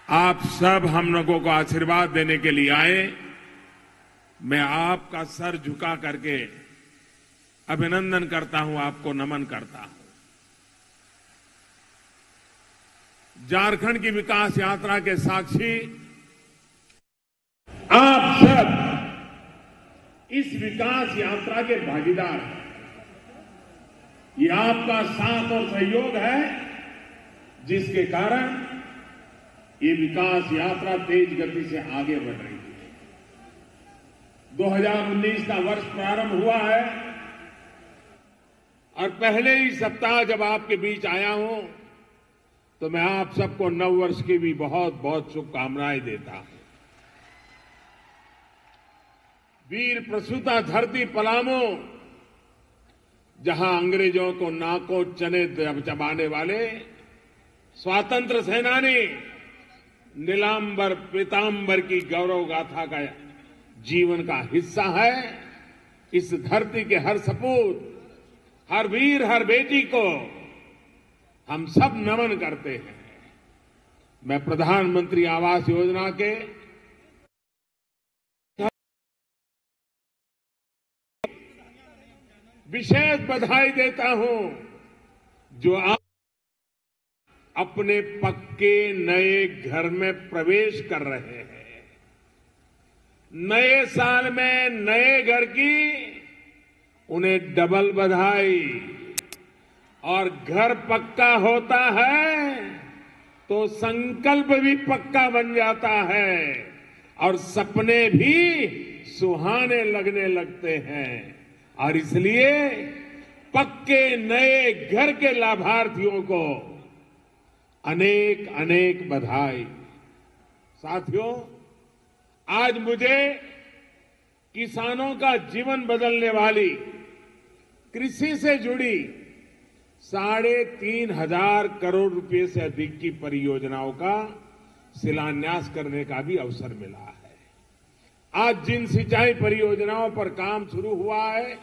आप सब हम लोगों को आशीर्वाद देने के लिए आए। मैं आपका सर झुका करके अभिनंदन करता हूं, आपको नमन करता हूं। झारखंड की विकास यात्रा के साक्षी आप सब इस विकास यात्रा के भागीदार हैं। ये आपका साथ और सहयोग है जिसके कारण ये विकास यात्रा तेज गति से आगे बढ़ रही है। 2019 का वर्ष प्रारंभ हुआ है और पहले ही सप्ताह जब आपके बीच आया हूं तो मैं आप सबको नव वर्ष की भी बहुत बहुत शुभकामनाएं देता हूं। वीर प्रसूता धरती पलामू, जहां अंग्रेजों को नाकों चने चबाने वाले स्वातंत्र सेनानी नीलांबर पीतांबर की गौरव गाथा का जीवन का हिस्सा है। इस धरती के हर सपूत, हर वीर, हर बेटी को हम सब नमन करते हैं। मैं प्रधानमंत्री आवास योजना के विशेष बधाई देता हूं जो आप अपने पक्के नए घर में प्रवेश कर रहे हैं। नए साल में नए घर की उन्हें डबल बधाई। और घर पक्का होता है तो संकल्प भी पक्का बन जाता है और सपने भी सुहाने लगने लगते हैं। और इसलिए पक्के नए घर के लाभार्थियों को अनेक अनेक बधाई। साथियों, आज मुझे किसानों का जीवन बदलने वाली कृषि से जुड़ी 3,500 करोड़ रुपए से अधिक की परियोजनाओं का शिलान्यास करने का भी अवसर मिला है। आज जिन सिंचाई परियोजनाओं पर काम शुरू हुआ है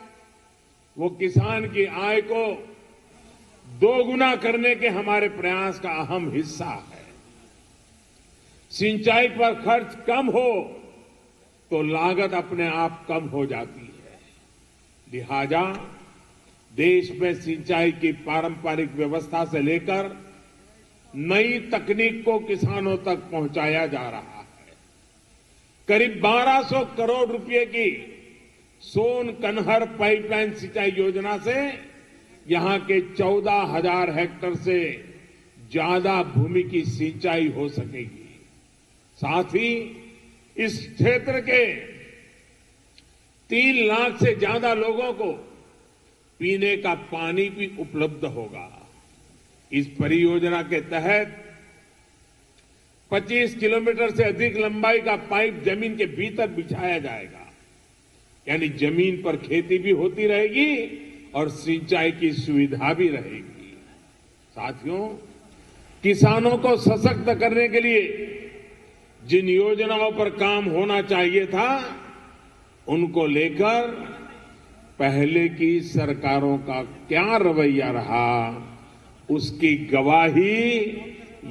वो किसान की आय को दोगुना करने के हमारे प्रयास का अहम हिस्सा है। सिंचाई पर खर्च कम हो तो लागत अपने आप कम हो जाती है। लिहाजा देश में सिंचाई की पारंपरिक व्यवस्था से लेकर नई तकनीक को किसानों तक पहुंचाया जा रहा है। करीब 1200 करोड़ रुपए की सोन कन्हर पाइपलाइन सिंचाई योजना से यहां के 14,000 हेक्टेयर से ज्यादा भूमि की सिंचाई हो सकेगी। साथ ही इस क्षेत्र के 3 लाख से ज्यादा लोगों को पीने का पानी भी उपलब्ध होगा। इस परियोजना के तहत 25 किलोमीटर से अधिक लंबाई का पाइप जमीन के भीतर बिछाया जाएगा, यानी जमीन पर खेती भी होती रहेगी और सिंचाई की सुविधा भी रहेगी। साथियों, किसानों को सशक्त करने के लिए जिन योजनाओं पर काम होना चाहिए था उनको लेकर पहले की सरकारों का क्या रवैया रहा, उसकी गवाही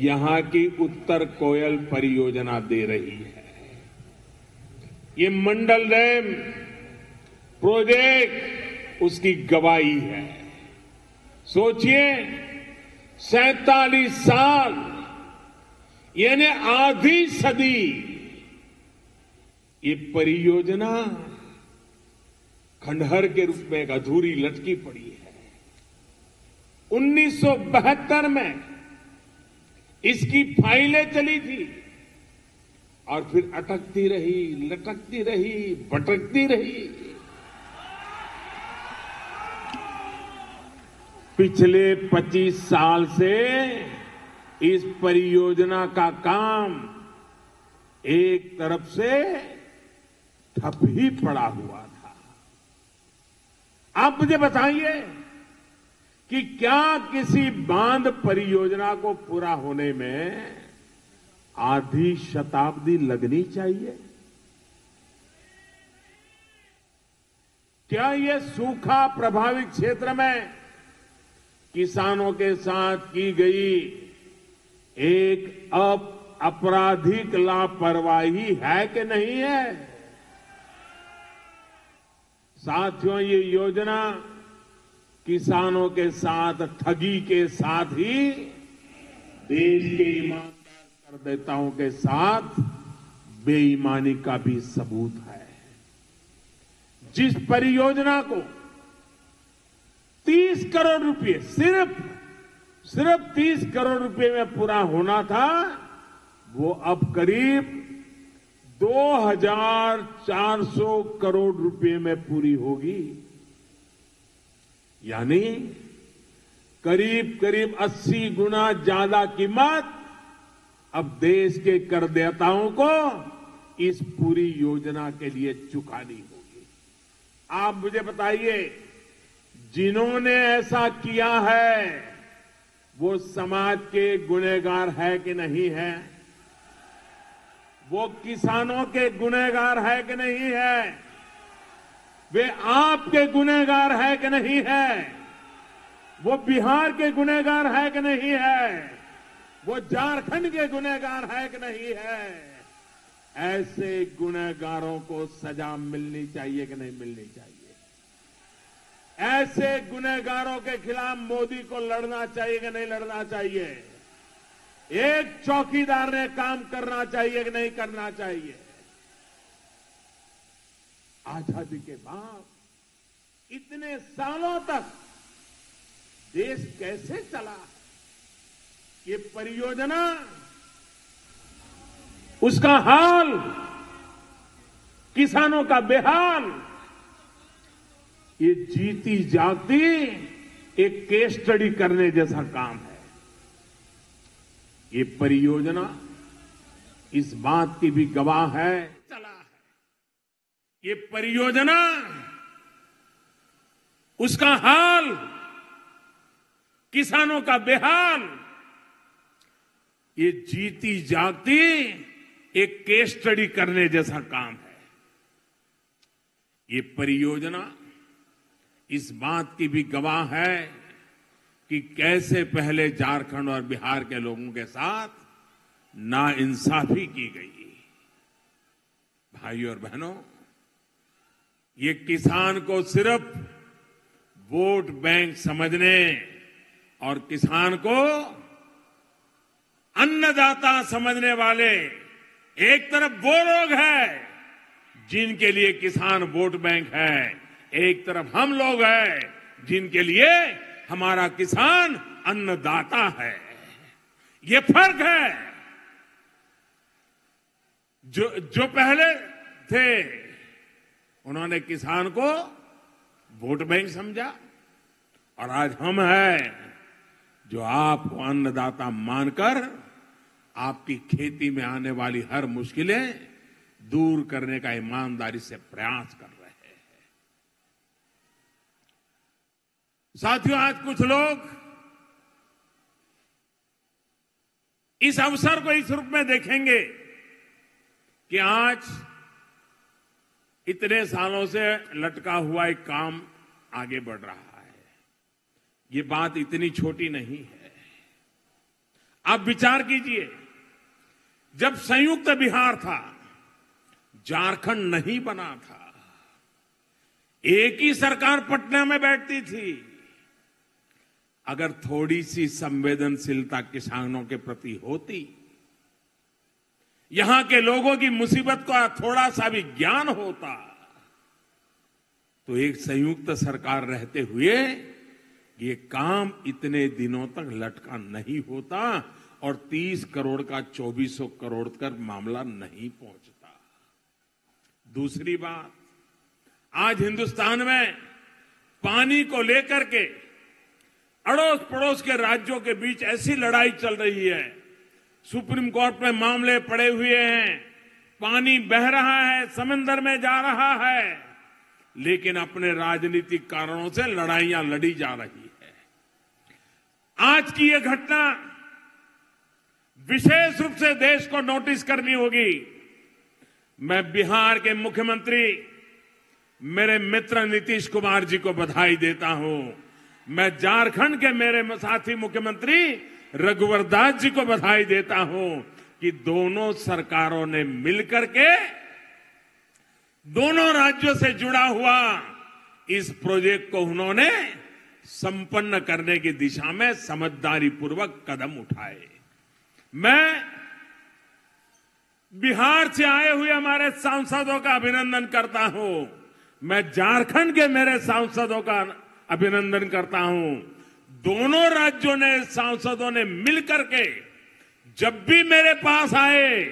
यहां की उत्तर कोयल परियोजना दे रही है। ये मंडल डैम प्रोजेक्ट उसकी गवाही है। सोचिए, 47 साल यानी आधी सदी ये परियोजना खंडहर के रूप में एक अधूरी लटकी पड़ी है। 1972 में इसकी फाइलें चली थी और फिर अटकती रही, लटकती रही, भटकती रही। पिछले 25 साल से इस परियोजना का काम एक तरफ से ठप ही पड़ा हुआ था। आप मुझे बताइए कि क्या किसी बांध परियोजना को पूरा होने में आधी शताब्दी लगनी चाहिए? क्या ये सूखा प्रभावित क्षेत्र में किसानों के साथ की गई एक आपराधिक लापरवाही है कि नहीं है? साथियों, ये योजना किसानों के साथ ठगी के साथ ही देश के ईमानदार करदाताओं के साथ बेईमानी का भी सबूत है। जिस परियोजना को 30 करोड़ रुपए सिर्फ 30 करोड़ रुपए में पूरा होना था, वो अब करीब 2,400 करोड़ रुपए में पूरी होगी। यानी करीब 80 गुना ज्यादा कीमत अब देश के करदाताओं को इस पूरी योजना के लिए चुकानी होगी। आप मुझे बताइए, जिन्होंने ऐसा किया है वो समाज के गुनहगार है कि नहीं है? वो किसानों के गुनहगार है कि नहीं है? वे आपके गुनहगार है कि नहीं है? वो बिहार के गुनहगार है कि नहीं है? वो झारखंड के गुनहगार है कि नहीं है? ऐसे गुनहगारों को सजा मिलनी चाहिए कि नहीं मिलनी चाहिए? ऐसे गुनहगारों के खिलाफ मोदी को लड़ना चाहिए कि नहीं लड़ना चाहिए? एक चौकीदार ने काम करना चाहिए कि नहीं करना चाहिए? आजादी के बाद इतने सालों तक देश कैसे चला, ये परियोजना, उसका हाल, किसानों का बेहाल, ये जीती जागती एक केस स्टडी करने जैसा काम है। ये परियोजना इस बात की भी गवाह है, चला है। ये परियोजना, उसका हाल, किसानों का बेहाल, ये जीती जागती एक केस स्टडी करने जैसा काम है। ये परियोजना इस बात की भी गवाह है कि कैसे पहले झारखंड और बिहार के लोगों के साथ नाइंसाफी की गई। भाइयों और बहनों, ये किसान को सिर्फ वोट बैंक समझने और किसान को अन्नदाता समझने वाले एक तरफ वो लोग हैं जिनके लिए किसान वोट बैंक है, एक तरफ हम लोग हैं जिनके लिए हमारा किसान अन्नदाता है। ये फर्क है। जो पहले थे उन्होंने किसान को वोट बैंक समझा, और आज हम हैं जो आपको अन्नदाता मानकर आपकी खेती में आने वाली हर मुश्किलें दूर करने का ईमानदारी से प्रयास कर रहे हैं। साथियों, आज कुछ लोग इस अवसर को इस रूप में देखेंगे कि आज इतने सालों से लटका हुआ एक काम आगे बढ़ रहा है। ये बात इतनी छोटी नहीं है। आप विचार कीजिए, जब संयुक्त बिहार था, झारखंड नहीं बना था, एक ही सरकार पटना में बैठती थी, अगर थोड़ी सी संवेदनशीलता किसानों के प्रति होती, यहां के लोगों की मुसीबत का थोड़ा सा भी ज्ञान होता, तो एक संयुक्त सरकार रहते हुए ये काम इतने दिनों तक लटका नहीं होता और 30 करोड़ का 2400 करोड़ तक मामला नहीं पहुंचता। दूसरी बात, आज हिंदुस्तान में पानी को लेकर के अड़ोस पड़ोस के राज्यों के बीच ऐसी लड़ाई चल रही है, सुप्रीम कोर्ट में मामले पड़े हुए हैं, पानी बह रहा है, समंदर में जा रहा है, लेकिन अपने राजनीतिक कारणों से लड़ाइयां लड़ी जा रही है। आज की यह घटना विशेष रूप से देश को नोटिस करनी होगी। मैं बिहार के मुख्यमंत्री मेरे मित्र नीतीश कुमार जी को बधाई देता हूं। मैं झारखंड के मेरे साथी मुख्यमंत्री रघुवर दास जी को बधाई देता हूं कि दोनों सरकारों ने मिलकर के दोनों राज्यों से जुड़ा हुआ इस प्रोजेक्ट को उन्होंने संपन्न करने की दिशा में समझदारी पूर्वक कदम उठाए। मैं बिहार से आए हुए हमारे सांसदों का अभिनंदन करता हूं। मैं झारखंड के मेरे सांसदों का अभिनंदन करता हूं। दोनों राज्यों ने, सांसदों ने मिलकर के जब भी मेरे पास आए,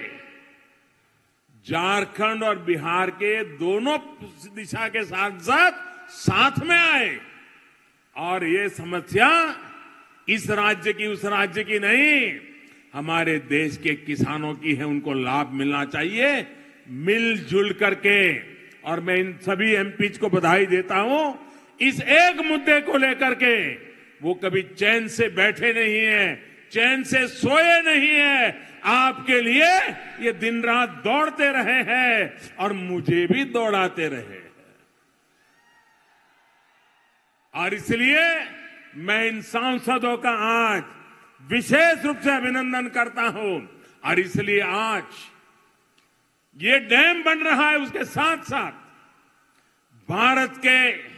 झारखंड और बिहार के दोनों दिशा के साथ में आए, और ये समस्या इस राज्य की उस राज्य की नहीं, हमारे देश के किसानों की है, उनको लाभ मिलना चाहिए मिलजुल करके। और मैं इन सभी एमपीज को बधाई देता हूं। इस एक मुद्दे को लेकर के वो कभी चैन से बैठे नहीं है, चैन से सोए नहीं है, आपके लिए ये दिन रात दौड़ते रहे हैं और मुझे भी दौड़ाते रहे। और इसलिए मैं इन सांसदों का आज विशेष रूप से अभिनंदन करता हूं। और इसलिए आज ये डैम बन रहा है, उसके साथ साथ भारत के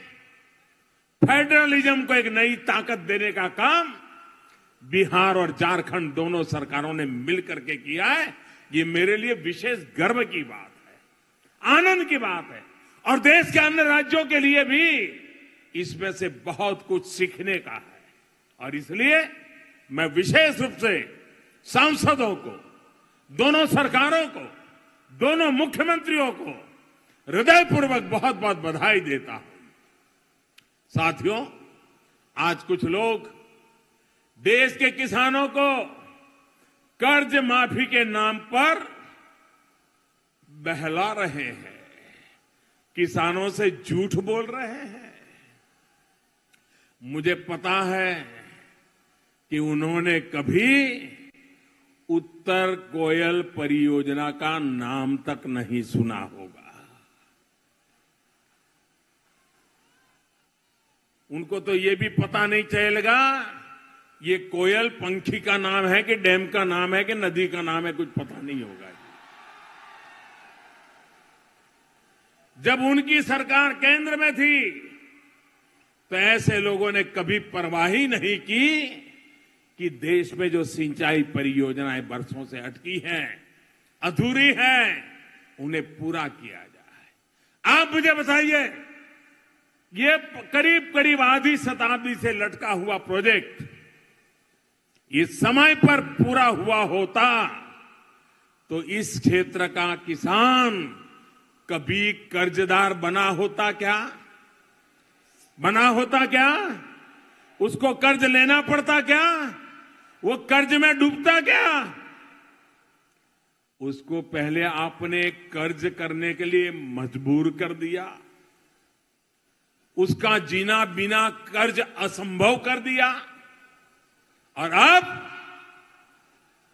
फेडरलिज्म को एक नई ताकत देने का काम बिहार और झारखंड दोनों सरकारों ने मिलकर के किया है। ये मेरे लिए विशेष गर्व की बात है, आनंद की बात है। और देश के अन्य राज्यों के लिए भी इसमें से बहुत कुछ सीखने का है। और इसलिए मैं विशेष रूप से सांसदों को, दोनों सरकारों को, दोनों मुख्यमंत्रियों को हृदयपूर्वक बहुत बहुत बधाई देता हूं। साथियों, आज कुछ लोग देश के किसानों को कर्ज माफी के नाम पर बहला रहे हैं, किसानों से झूठ बोल रहे हैं। मुझे पता है कि उन्होंने कभी उत्तर कोयल परियोजना का नाम तक नहीं सुना होगा। उनको तो ये भी पता नहीं चलेगा ये कोयल पंखी का नाम है कि डैम का नाम है कि नदी का नाम है, कुछ पता नहीं होगा। जब उनकी सरकार केंद्र में थी तो ऐसे लोगों ने कभी परवाह ही नहीं की कि देश में जो सिंचाई परियोजनाएं बरसों से अटकी हैं, अधूरी हैं, उन्हें पूरा किया जाए। आप मुझे बताइए, ये करीब करीब आधी शताब्दी से लटका हुआ प्रोजेक्ट इस समय पर पूरा हुआ होता तो इस क्षेत्र का किसान कभी कर्जदार बना होता क्या? बना होता क्या? उसको कर्ज लेना पड़ता क्या? वो कर्ज में डूबता क्या? उसको पहले आपने कर्ज करने के लिए मजबूर कर दिया, उसका जीना बिना कर्ज असंभव कर दिया, और अब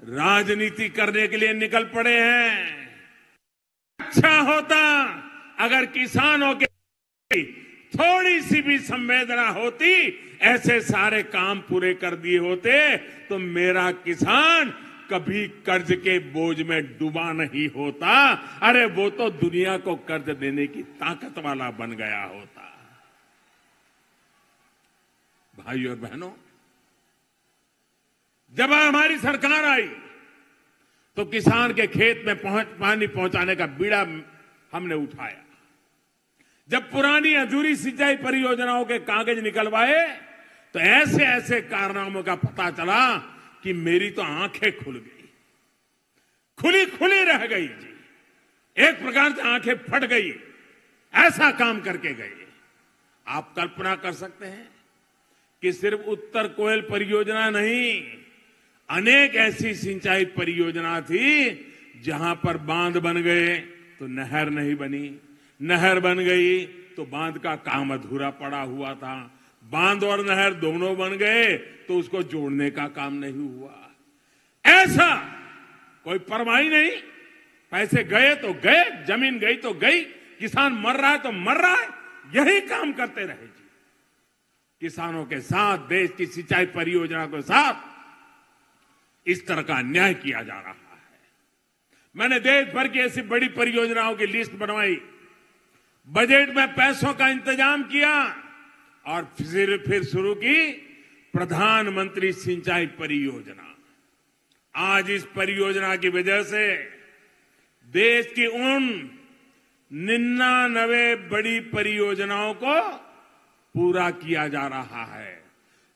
राजनीति करने के लिए निकल पड़े हैं। अच्छा होता अगर किसानों के थोड़ी सी भी संवेदना होती, ऐसे सारे काम पूरे कर दिए होते तो मेरा किसान कभी कर्ज के बोझ में डूबा नहीं होता। अरे वो तो दुनिया को कर्ज देने की ताकत वाला बन गया होता। भाई और बहनों, जब हमारी सरकार आई तो किसान के खेत में पानी पहुंचाने का बीड़ा हमने उठाया। जब पुरानी अधूरी सिंचाई परियोजनाओं के कागज निकलवाए तो ऐसे ऐसे कारनामों का पता चला कि मेरी तो आंखें खुल गई, खुली खुली रह गई जी। एक प्रकार से आंखें फट गई, ऐसा काम करके गए। आप कल्पना कर सकते हैं कि सिर्फ उत्तर कोयल परियोजना नहीं, अनेक ऐसी सिंचाई परियोजना थी जहां पर बांध बन गए तो नहर नहीं बनी, नहर बन गई तो बांध का काम अधूरा पड़ा हुआ था, बांध और नहर दोनों बन गए तो उसको जोड़ने का काम नहीं हुआ। ऐसा कोई परवाह नहीं, पैसे गए तो गए, जमीन गई तो गई, किसान मर रहा है तो मर रहा है, यही काम करते रहे जी। किसानों के साथ, देश की सिंचाई परियोजना के साथ इस तरह का अन्याय किया जा रहा है। मैंने देश भर की ऐसी बड़ी परियोजनाओं की लिस्ट बनवाई, बजट में पैसों का इंतजाम किया और फिर शुरू की प्रधानमंत्री सिंचाई परियोजना। आज इस परियोजना की वजह से देश की उन 99 बड़ी परियोजनाओं को पूरा किया जा रहा है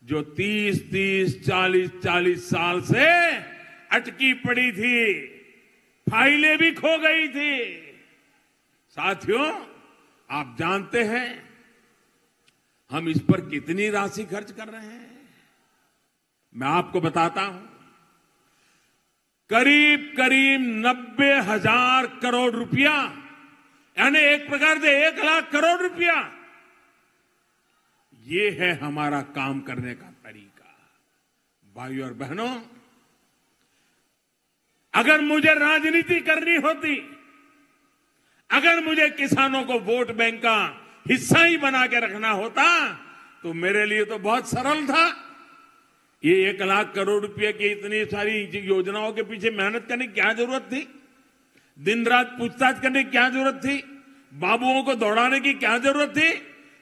जो 30-30, 40-40 साल से अटकी पड़ी थी, फाइलें भी खो गई थी। साथियों, आप जानते हैं हम इस पर कितनी राशि खर्च कर रहे हैं? मैं आपको बताता हूं, करीब करीब 90,000 करोड़ रुपया, यानी एक प्रकार से 1 लाख करोड़ रुपया। ये है हमारा काम करने का तरीका। भाइयों और बहनों, अगर मुझे राजनीति करनी होती, अगर मुझे किसानों को वोट बैंक का हिस्सा ही बना के रखना होता तो मेरे लिए तो बहुत सरल था। ये 1 लाख करोड़ रुपए की इतनी सारी योजनाओं के पीछे मेहनत करने की क्या जरूरत थी? दिन रात पूछताछ करने की क्या जरूरत थी? बाबुओं को दौड़ाने की क्या जरूरत थी?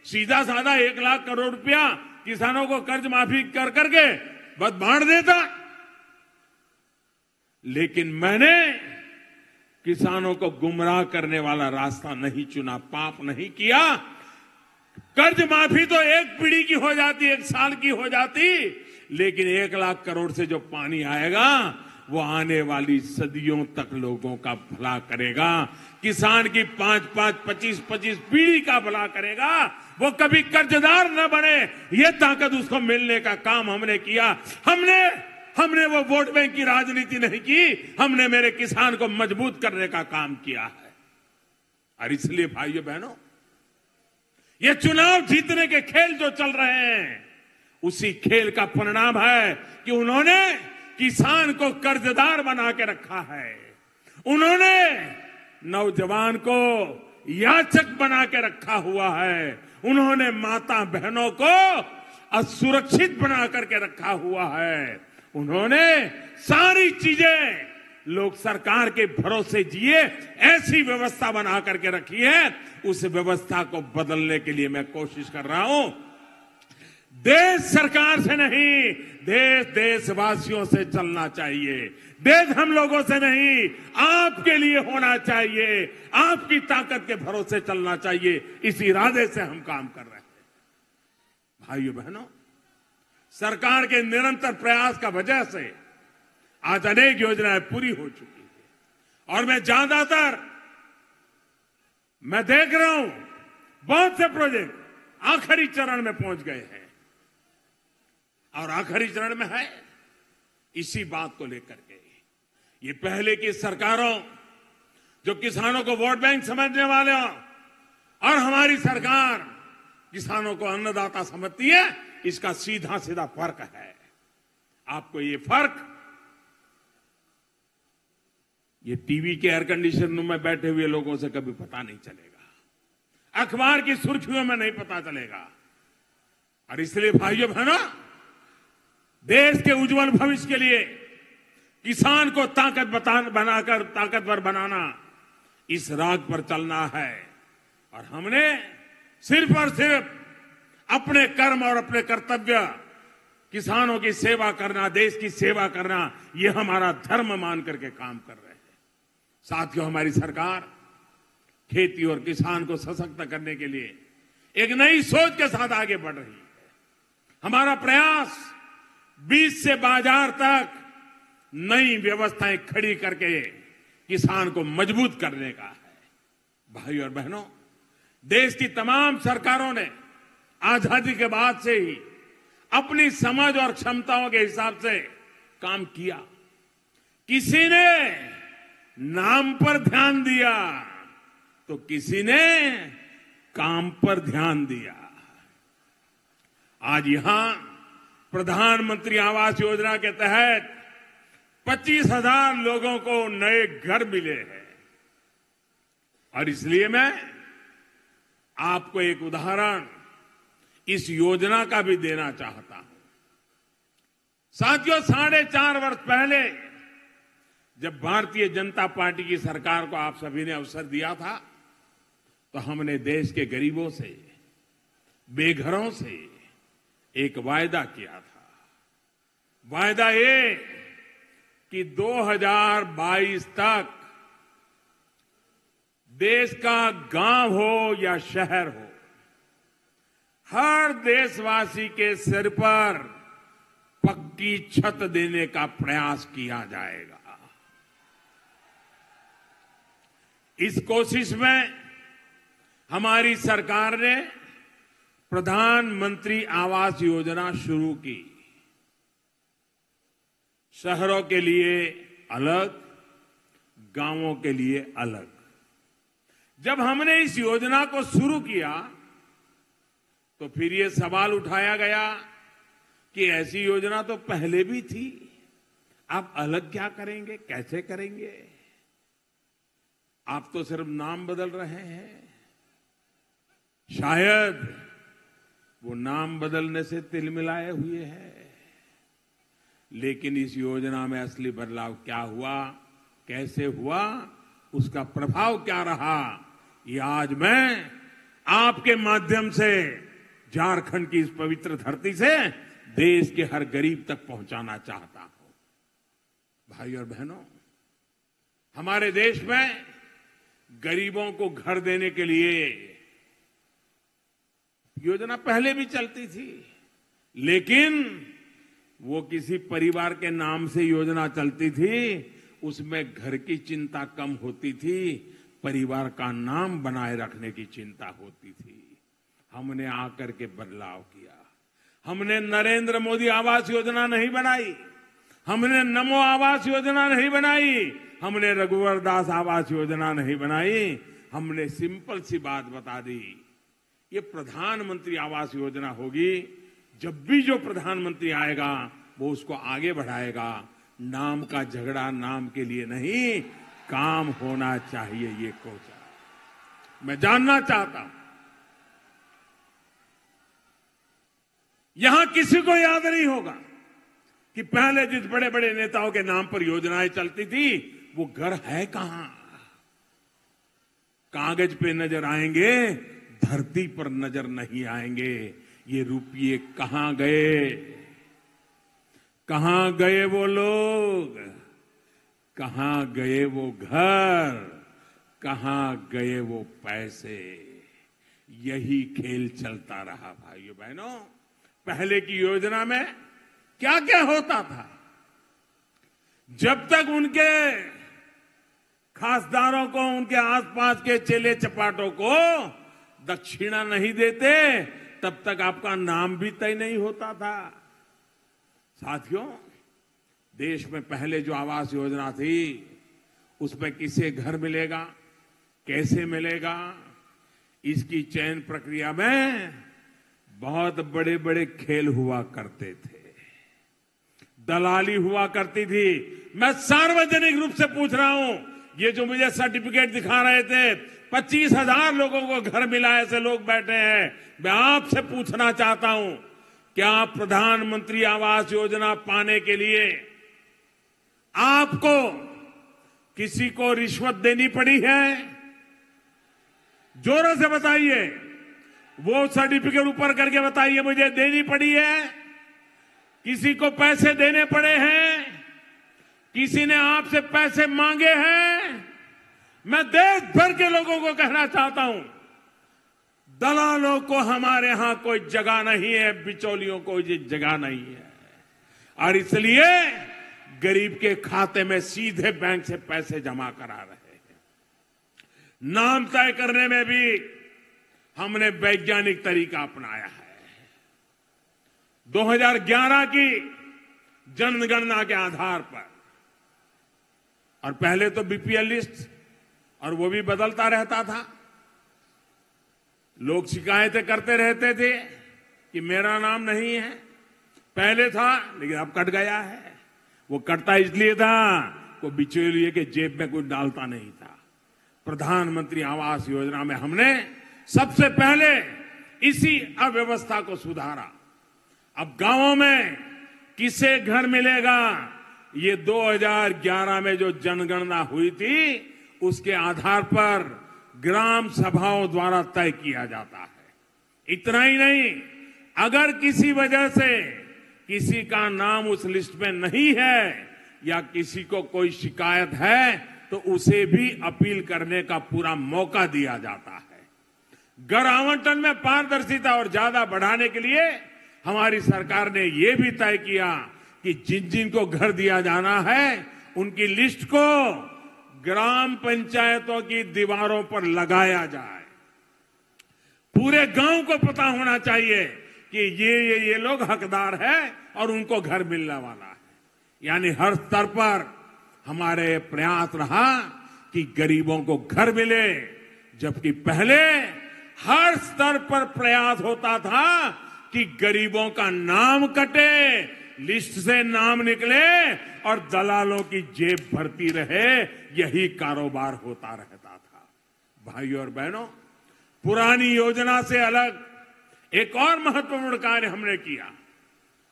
सीधा साधा 1 लाख करोड़ रुपया किसानों को कर्ज माफी कर करके बस बांट देता। लेकिन मैंने किसानों को गुमराह करने वाला रास्ता नहीं चुना, पाप नहीं किया। कर्ज माफी तो एक पीढ़ी की हो जाती, एक साल की हो जाती, लेकिन 1 लाख करोड़ से जो पानी आएगा वो आने वाली सदियों तक लोगों का भला करेगा। किसान की 5-5, 25-25 पीढ़ी का भला करेगा। वो कभी कर्जदार न बने, ये ताकत उसको मिलने का काम हमने किया। हमने वो वोट बैंक की राजनीति नहीं की, हमने मेरे किसान को मजबूत करने का काम किया है। और इसलिए भाइयों बहनों, ये चुनाव जीतने के खेल जो चल रहे हैं, उसी खेल का परिणाम है कि उन्होंने किसान को कर्जदार बना के रखा है। उन्होंने नौजवान को याचक बना के रखा हुआ है। उन्होंने माता बहनों को असुरक्षित बना करके रखा हुआ है। उन्होंने सारी चीजें लोग सरकार के भरोसे जिए, ऐसी व्यवस्था बना करके रखी है। उस व्यवस्था को बदलने के लिए मैं कोशिश कर रहा हूं। देश सरकार से नहीं, देश देशवासियों से चलना चाहिए। देश हम लोगों से नहीं, आपके लिए होना चाहिए। आपकी ताकत के भरोसे चलना चाहिए। इस इरादे से हम काम कर रहे हैं। भाइयों बहनों, सरकार के निरंतर प्रयास का वजह से आज अनेक योजनाएं पूरी हो चुकी है। और मैं देख रहा हूं बहुत से प्रोजेक्ट आखिरी चरण में पहुंच गए हैं। और आखिरी चरण में है इसी बात को लेकर के, ये पहले की सरकारों जो किसानों को वोट बैंक समझने वाले हो, और हमारी सरकार किसानों को अन्नदाता समझती है, इसका सीधा सीधा फर्क है। आपको ये फर्क ये टीवी के एयर कंडीशन रूम में बैठे हुए लोगों से कभी पता नहीं चलेगा, अखबार की सुर्खियों में नहीं पता चलेगा। और इसलिए भाइयों बहनों, देश के उज्जवल भविष्य के लिए किसान को ताकतवर बनाना, इस राग पर चलना है। और हमने सिर्फ और सिर्फ अपने कर्म और अपने कर्तव्य, किसानों की सेवा करना, देश की सेवा करना, यह हमारा धर्म मान करके काम कर रहे हैं। साथियों, हमारी सरकार खेती और किसान को सशक्त करने के लिए एक नई सोच के साथ आगे बढ़ रही है। हमारा प्रयास बीज से बाजार तक नई व्यवस्थाएं खड़ी करके किसान को मजबूत करने का है। भाई और बहनों, देश की तमाम सरकारों ने आजादी के बाद से ही अपनी समझ और क्षमताओं के हिसाब से काम किया। किसी ने नाम पर ध्यान दिया तो किसी ने काम पर ध्यान दिया। आज यहां प्रधानमंत्री आवास योजना के तहत 25,000 लोगों को नए घर मिले हैं। और इसलिए मैं आपको एक उदाहरण इस योजना का भी देना चाहता हूं। साथियों, 4.5 वर्ष पहले जब भारतीय जनता पार्टी की सरकार को आप सभी ने अवसर दिया था, तो हमने देश के गरीबों से, बेघरों से एक वायदा किया था। वायदा ये कि 2022 तक देश का गांव हो या शहर हो, हर देशवासी के सिर पर पक्की छत देने का प्रयास किया जाएगा। इस कोशिश में हमारी सरकार ने प्रधानमंत्री आवास योजना शुरू की। शहरों के लिए अलग, गांवों के लिए अलग। जब हमने इस योजना को शुरू किया तो फिर ये सवाल उठाया गया कि ऐसी योजना तो पहले भी थी, आप अलग क्या करेंगे, कैसे करेंगे? आप तो सिर्फ नाम बदल रहे हैं। शायद वो नाम बदलने से तिलमिलाए हुए हैं, लेकिन इस योजना में असली बदलाव क्या हुआ, कैसे हुआ, उसका प्रभाव क्या रहा, ये आज मैं आपके माध्यम से झारखंड की इस पवित्र धरती से देश के हर गरीब तक पहुंचाना चाहता हूं। भाई और बहनों, हमारे देश में गरीबों को घर देने के लिए योजना पहले भी चलती थी, लेकिन वो किसी परिवार के नाम से योजना चलती थी, उसमें घर की चिंता कम होती थी, परिवार का नाम बनाए रखने की चिंता होती थी। हमने आकर के बदलाव किया। हमने नरेंद्र मोदी आवास योजना नहीं बनाई, हमने नमो आवास योजना नहीं बनाई, हमने रघुवर दास आवास योजना नहीं बनाई। हमने सिंपल सी बात बता दी, ये प्रधानमंत्री आवास योजना होगी। जब भी जो प्रधानमंत्री आएगा वो उसको आगे बढ़ाएगा। नाम का झगड़ा नाम के लिए नहीं, काम होना चाहिए, ये कोशिश मैं जानना चाहता हूं। यहां किसी को याद नहीं होगा कि पहले जिस बड़े बड़े नेताओं के नाम पर योजनाएं चलती थी वो घर है कहां। कागज पे नजर आएंगे, धरती पर नजर नहीं आएंगे। ये रुपये कहां गए, कहां गए वो लोग, कहां गए वो घर, कहां गए वो पैसे। यही खेल चलता रहा भाइयों बहनों। पहले की योजना में क्या क्या होता था, जब तक उनके खासदारों को, उनके आसपास के चेले चपाटों को दक्षिणा नहीं देते, तब तक आपका नाम भी तय नहीं होता था। साथियों, देश में पहले जो आवास योजना थी उसमें किसे घर मिलेगा, कैसे मिलेगा, इसकी चयन प्रक्रिया में बहुत बड़े बड़े खेल हुआ करते थे, दलाली हुआ करती थी। मैं सार्वजनिक रूप से पूछ रहा हूं, ये जो मुझे सर्टिफिकेट दिखा रहे थे 25,000 लोगों को घर मिला, ऐसे लोग बैठे हैं। मैं आपसे पूछना चाहता हूं, क्या प्रधानमंत्री आवास योजना पाने के लिए आपको किसी को रिश्वत देनी पड़ी है? जोरों से बताइए, वो सर्टिफिकेट ऊपर करके बताइए, मुझे देनी पड़ी है? किसी को पैसे देने पड़े हैं? किसी ने आपसे पैसे मांगे हैं? मैं देश भर के लोगों को कहना चाहता हूं, दलालों को हमारे यहां कोई जगह नहीं है, बिचौलियों को कोई जगह नहीं है। और इसलिए गरीब के खाते में सीधे बैंक से पैसे जमा करा रहे हैं। नाम तय करने में भी हमने वैज्ञानिक तरीका अपनाया है। 2011 की जनगणना के आधार पर, और पहले तो बीपीएल लिस्ट, और वो भी बदलता रहता था। लोग शिकायतें करते रहते थे कि मेरा नाम नहीं है। पहले था, लेकिन अब कट गया है। वो कटता इसलिए था को बिचौलिए के जेब में कुछ डालता नहीं था। प्रधानमंत्री आवास योजना में हमने सबसे पहले इसी अव्यवस्था को सुधारा। अब गांवों में किसे घर मिलेगा, ये 2011 में जो जनगणना हुई थी उसके आधार पर ग्राम सभाओं द्वारा तय किया जाता है। इतना ही नहीं, अगर किसी वजह से किसी का नाम उस लिस्ट में नहीं है या किसी को कोई शिकायत है तो उसे भी अपील करने का पूरा मौका दिया जाता है। घर आवंटन में पारदर्शिता और ज्यादा बढ़ाने के लिए हमारी सरकार ने यह भी तय किया कि जिन जिन को घर दिया जाना है उनकी लिस्ट को ग्राम पंचायतों की दीवारों पर लगाया जाए। पूरे गांव को पता होना चाहिए कि ये लोग हकदार है और उनको घर मिलने वाला है। यानी हर स्तर पर हमारे प्रयास रहा कि गरीबों को घर मिले, जबकि पहले हर स्तर पर प्रयास होता था कि गरीबों का नाम कटे, लिस्ट से नाम निकले और दलालों की जेब भरती रहे। यही कारोबार होता रहता था। भाइयों और बहनों, पुरानी योजना से अलग एक और महत्वपूर्ण कार्य हमने किया।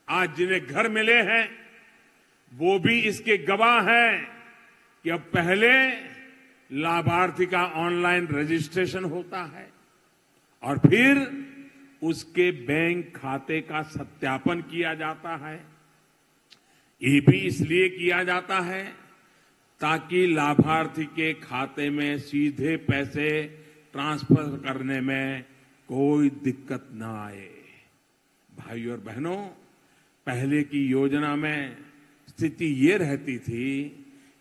आज जिन्हें घर मिले हैं वो भी इसके गवाह हैं कि अब पहले लाभार्थी का ऑनलाइन रजिस्ट्रेशन होता है और फिर उसके बैंक खाते का सत्यापन किया जाता है। ये भी इसलिए किया जाता है ताकि लाभार्थी के खाते में सीधे पैसे ट्रांसफर करने में कोई दिक्कत न आए। भाइयों और बहनों, पहले की योजना में स्थिति ये रहती थी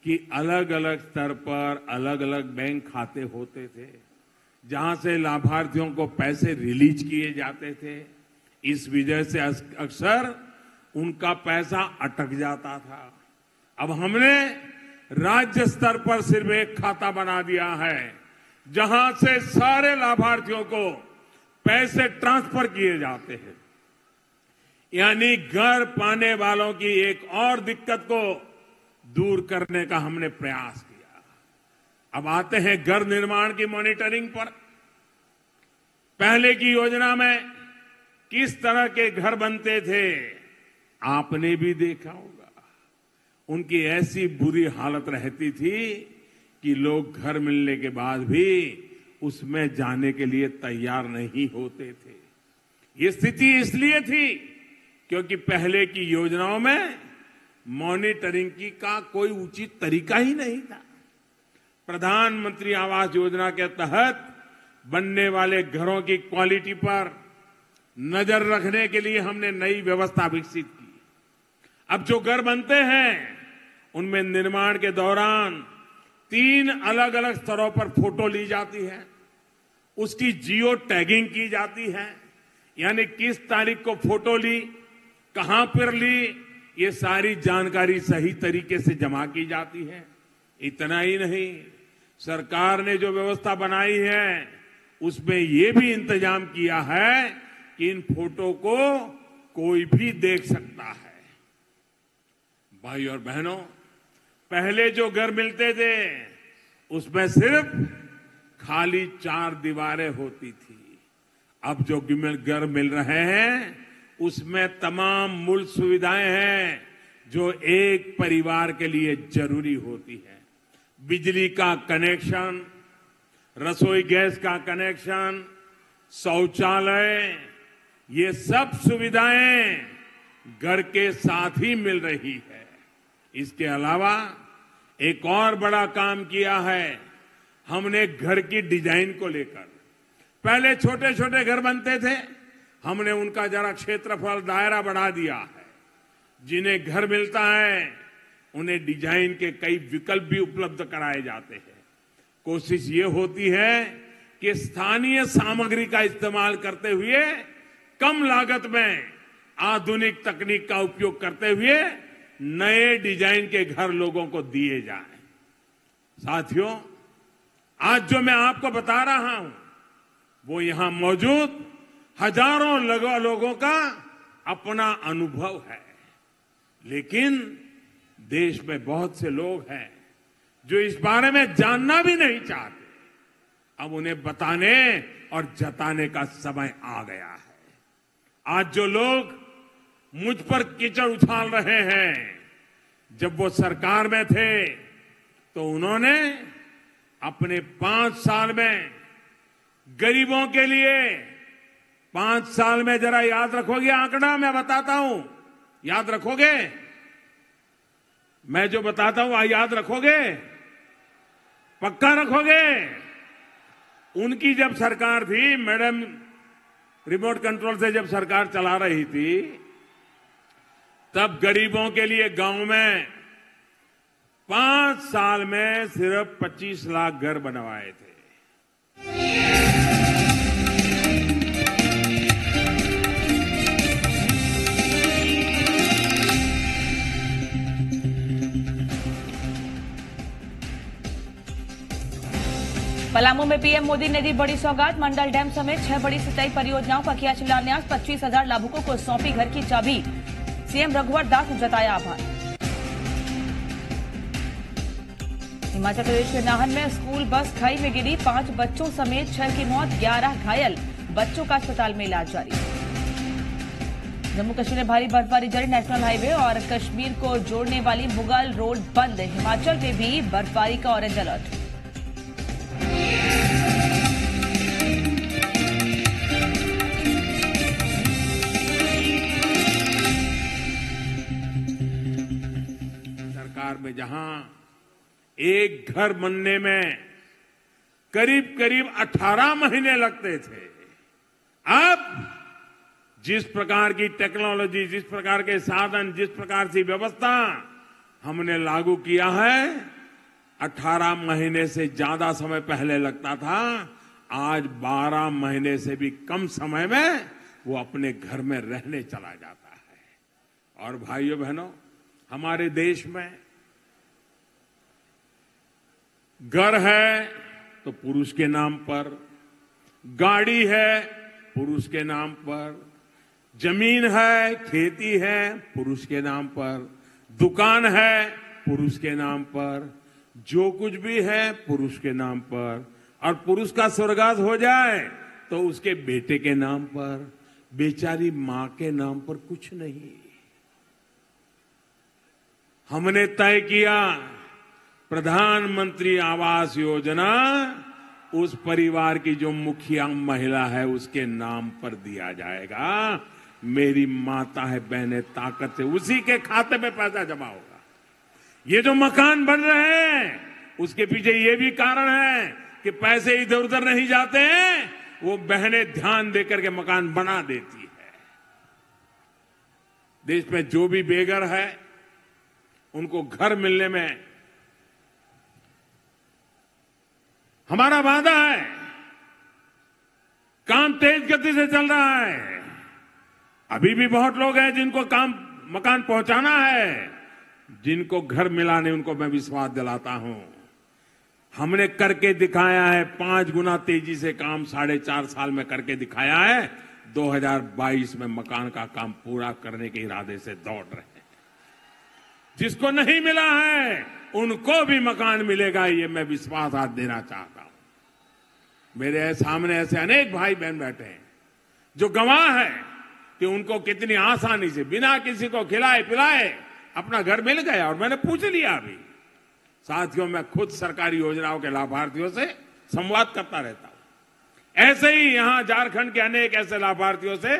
कि अलग अलग स्तर पर अलग अलग बैंक खाते होते थे, जहां से लाभार्थियों को पैसे रिलीज किए जाते थे। इस वजह से अक्सर उनका पैसा अटक जाता था। अब हमने राज्य स्तर पर सिर्फ एक खाता बना दिया है, जहां से सारे लाभार्थियों को पैसे ट्रांसफर किए जाते हैं। यानी घर पाने वालों की एक और दिक्कत को दूर करने का हमने प्रयास किया। अब आते हैं घर निर्माण की मॉनिटरिंग पर। पहले की योजना में किस तरह के घर बनते थे आपने भी देखा होगा। उनकी ऐसी बुरी हालत रहती थी कि लोग घर मिलने के बाद भी उसमें जाने के लिए तैयार नहीं होते थे। ये स्थिति इसलिए थी क्योंकि पहले की योजनाओं में मॉनिटरिंग की का कोई उचित तरीका ही नहीं था। प्रधानमंत्री आवास योजना के तहत बनने वाले घरों की क्वालिटी पर नजर रखने के लिए हमने नई व्यवस्था विकसित की। अब जो घर बनते हैं उनमें निर्माण के दौरान 3 अलग अलग स्तरों पर फोटो ली जाती है, उसकी जियो टैगिंग की जाती है, यानी किस तारीख को फोटो ली, कहां पर ली, ये सारी जानकारी सही तरीके से जमा की जाती है। इतना ही नहीं, सरकार ने जो व्यवस्था बनाई है उसमें ये भी इंतजाम किया है कि इन फोटो को कोई भी देख सकता है। भाई और बहनों, पहले जो घर मिलते थे उसमें सिर्फ खाली 4 दीवारें होती थी। अब जो घर मिल रहे हैं उसमें तमाम मूल सुविधाएं हैं जो एक परिवार के लिए जरूरी होती है। बिजली का कनेक्शन, रसोई गैस का कनेक्शन, शौचालय, ये सब सुविधाएं घर के साथ ही मिल रही है। इसके अलावा एक और बड़ा काम किया है हमने घर की डिजाइन को लेकर। पहले छोटे छोटे घर बनते थे, हमने उनका जरा क्षेत्रफल दायरा बढ़ा दिया है। जिन्हें घर मिलता है उन्हें डिजाइन के कई विकल्प भी उपलब्ध कराए जाते हैं। कोशिश ये होती है कि स्थानीय सामग्री का इस्तेमाल करते हुए कम लागत में आधुनिक तकनीक का उपयोग करते हुए नए डिजाइन के घर लोगों को दिए जाएं। साथियों, आज जो मैं आपको बता रहा हूं वो यहां मौजूद हजारों लोगों का अपना अनुभव है, लेकिन देश में बहुत से लोग हैं जो इस बारे में जानना भी नहीं चाहते। अब उन्हें बताने और जताने का समय आ गया है। आज जो लोग मुझ पर कीचड़ उछाल रहे हैं, जब वो सरकार में थे तो उन्होंने अपने 5 साल में गरीबों के लिए 5 साल में, जरा याद रखोगे आंकड़ा मैं बताता हूं, याद रखोगे? मैं जो बताता हूं याद रखोगे? पक्का रखोगे? उनकी जब सरकार थी, मैडम रिमोट कंट्रोल से जब सरकार चला रही थी, तब गरीबों के लिए गांव में 5 साल में सिर्फ 25 लाख घर बनवाए थे। पलामू में पीएम मोदी ने दी बड़ी सौगात। मंडल डैम समेत 6 बड़ी सिंचाई परियोजनाओं का किया शिलान्यास। 25,000 लाभुकों को सौंपी घर की चाबी। सीएम रघुवर दास ने जताया आभार। हिमाचल प्रदेश के नाहन में स्कूल बस खाई में गिरी। 5 बच्चों समेत 6 की मौत, 11 घायल। बच्चों का अस्पताल में इलाज जारी। जम्मू कश्मीर में भारी बर्फबारी जारी। नेशनल हाईवे और कश्मीर को जोड़ने वाली मुगल रोड बंद। हिमाचल में भी बर्फबारी का ऑरेंज अलर्ट। सरकार में जहां एक घर बनने में करीब करीब 18 महीने लगते थे। अब जिस प्रकार की टेक्नोलॉजी, जिस प्रकार के साधन, जिस प्रकार की व्यवस्था हमने लागू किया है, 18 महीने से ज्यादा समय पहले लगता था, आज 12 महीने से भी कम समय में वो अपने घर में रहने चला जाता है। और भाइयों बहनों, हमारे देश में घर है तो पुरुष के नाम पर, गाड़ी है पुरुष के नाम पर, जमीन है, खेती है पुरुष के नाम पर, दुकान है पुरुष के नाम पर, जो कुछ भी है पुरुष के नाम पर। और पुरुष का स्वर्गवास हो जाए तो उसके बेटे के नाम पर, बेचारी मां के नाम पर कुछ नहीं। हमने तय किया प्रधानमंत्री आवास योजना उस परिवार की जो मुखिया महिला है उसके नाम पर दिया जाएगा। मेरी माता है, बहनें ताकत से उसी के खाते में पैसा जमा होगा। ये जो मकान बन रहे हैं उसके पीछे ये भी कारण है कि पैसे इधर उधर नहीं जाते हैं, वो बहनें ध्यान देकर के मकान बना देती है। देश में जो भी बेघर है उनको घर मिलने में हमारा वादा है। काम तेज गति से चल रहा है। अभी भी बहुत लोग हैं जिनको मकान पहुंचाना है, जिनको घर मिला नहीं उनको मैं विश्वास दिलाता हूं। हमने करके दिखाया है, 5 गुना तेजी से काम 4.5 साल में करके दिखाया है। 2022 में मकान का काम पूरा करने के इरादे से दौड़ रहे हैं। जिसको नहीं मिला है उनको भी मकान मिलेगा, ये मैं विश्वास आज देना चाहता हूं। मेरे सामने ऐसे अनेक भाई बहन बैठे हैं जो गवाह है कि उनको कितनी आसानी से बिना किसी को खिलाए पिलाए अपना घर मिल गया। और मैंने पूछ लिया अभी, साथियों, मैं खुद सरकारी योजनाओं के लाभार्थियों से संवाद करता रहता हूं। ऐसे ही यहां झारखंड के अनेक ऐसे लाभार्थियों से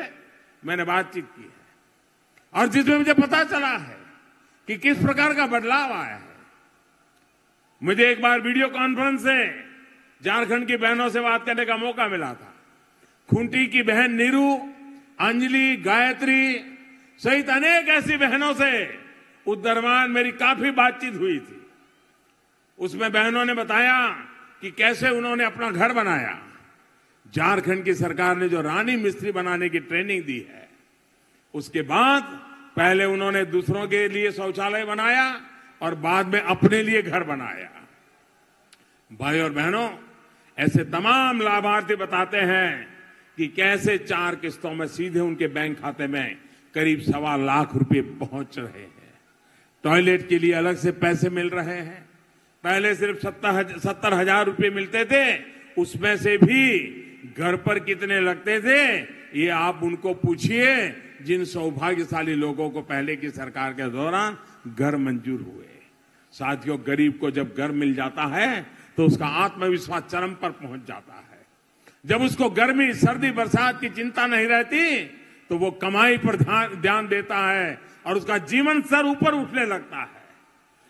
मैंने बातचीत की है और जिसमें मुझे पता चला है कि किस प्रकार का बदलाव आया है। मुझे एक बार वीडियो कॉन्फ्रेंस से झारखंड की बहनों से बात करने का मौका मिला था। खूंटी की बहन नीरू, अंजलि, गायत्री सहित अनेक ऐसी बहनों से उस दरमियान मेरी काफी बातचीत हुई थी। उसमें बहनों ने बताया कि कैसे उन्होंने अपना घर बनाया। झारखंड की सरकार ने जो रानी मिस्त्री बनाने की ट्रेनिंग दी है, उसके बाद पहले उन्होंने दूसरों के लिए शौचालय बनाया और बाद में अपने लिए घर बनाया। भाई और बहनों, ऐसे तमाम लाभार्थी बताते हैं कि कैसे 4 किस्तों में सीधे उनके बैंक खाते में करीब 1.25 लाख रुपए पहुंच रहे हैं। टॉयलेट के लिए अलग से पैसे मिल रहे हैं। पहले सिर्फ 70,000 रुपए मिलते थे, उसमें से भी घर पर कितने लगते थे ये आप उनको पूछिए, जिन सौभाग्यशाली लोगों को पहले की सरकार के दौरान घर मंजूर हुए। साथियों, गरीब को जब घर मिल जाता है तो उसका आत्मविश्वास चरम पर पहुंच जाता है। जब उसको गर्मी, सर्दी, बरसात की चिंता नहीं रहती तो वो कमाई पर ध्यान देता है और उसका जीवन स्तर ऊपर उठने लगता है।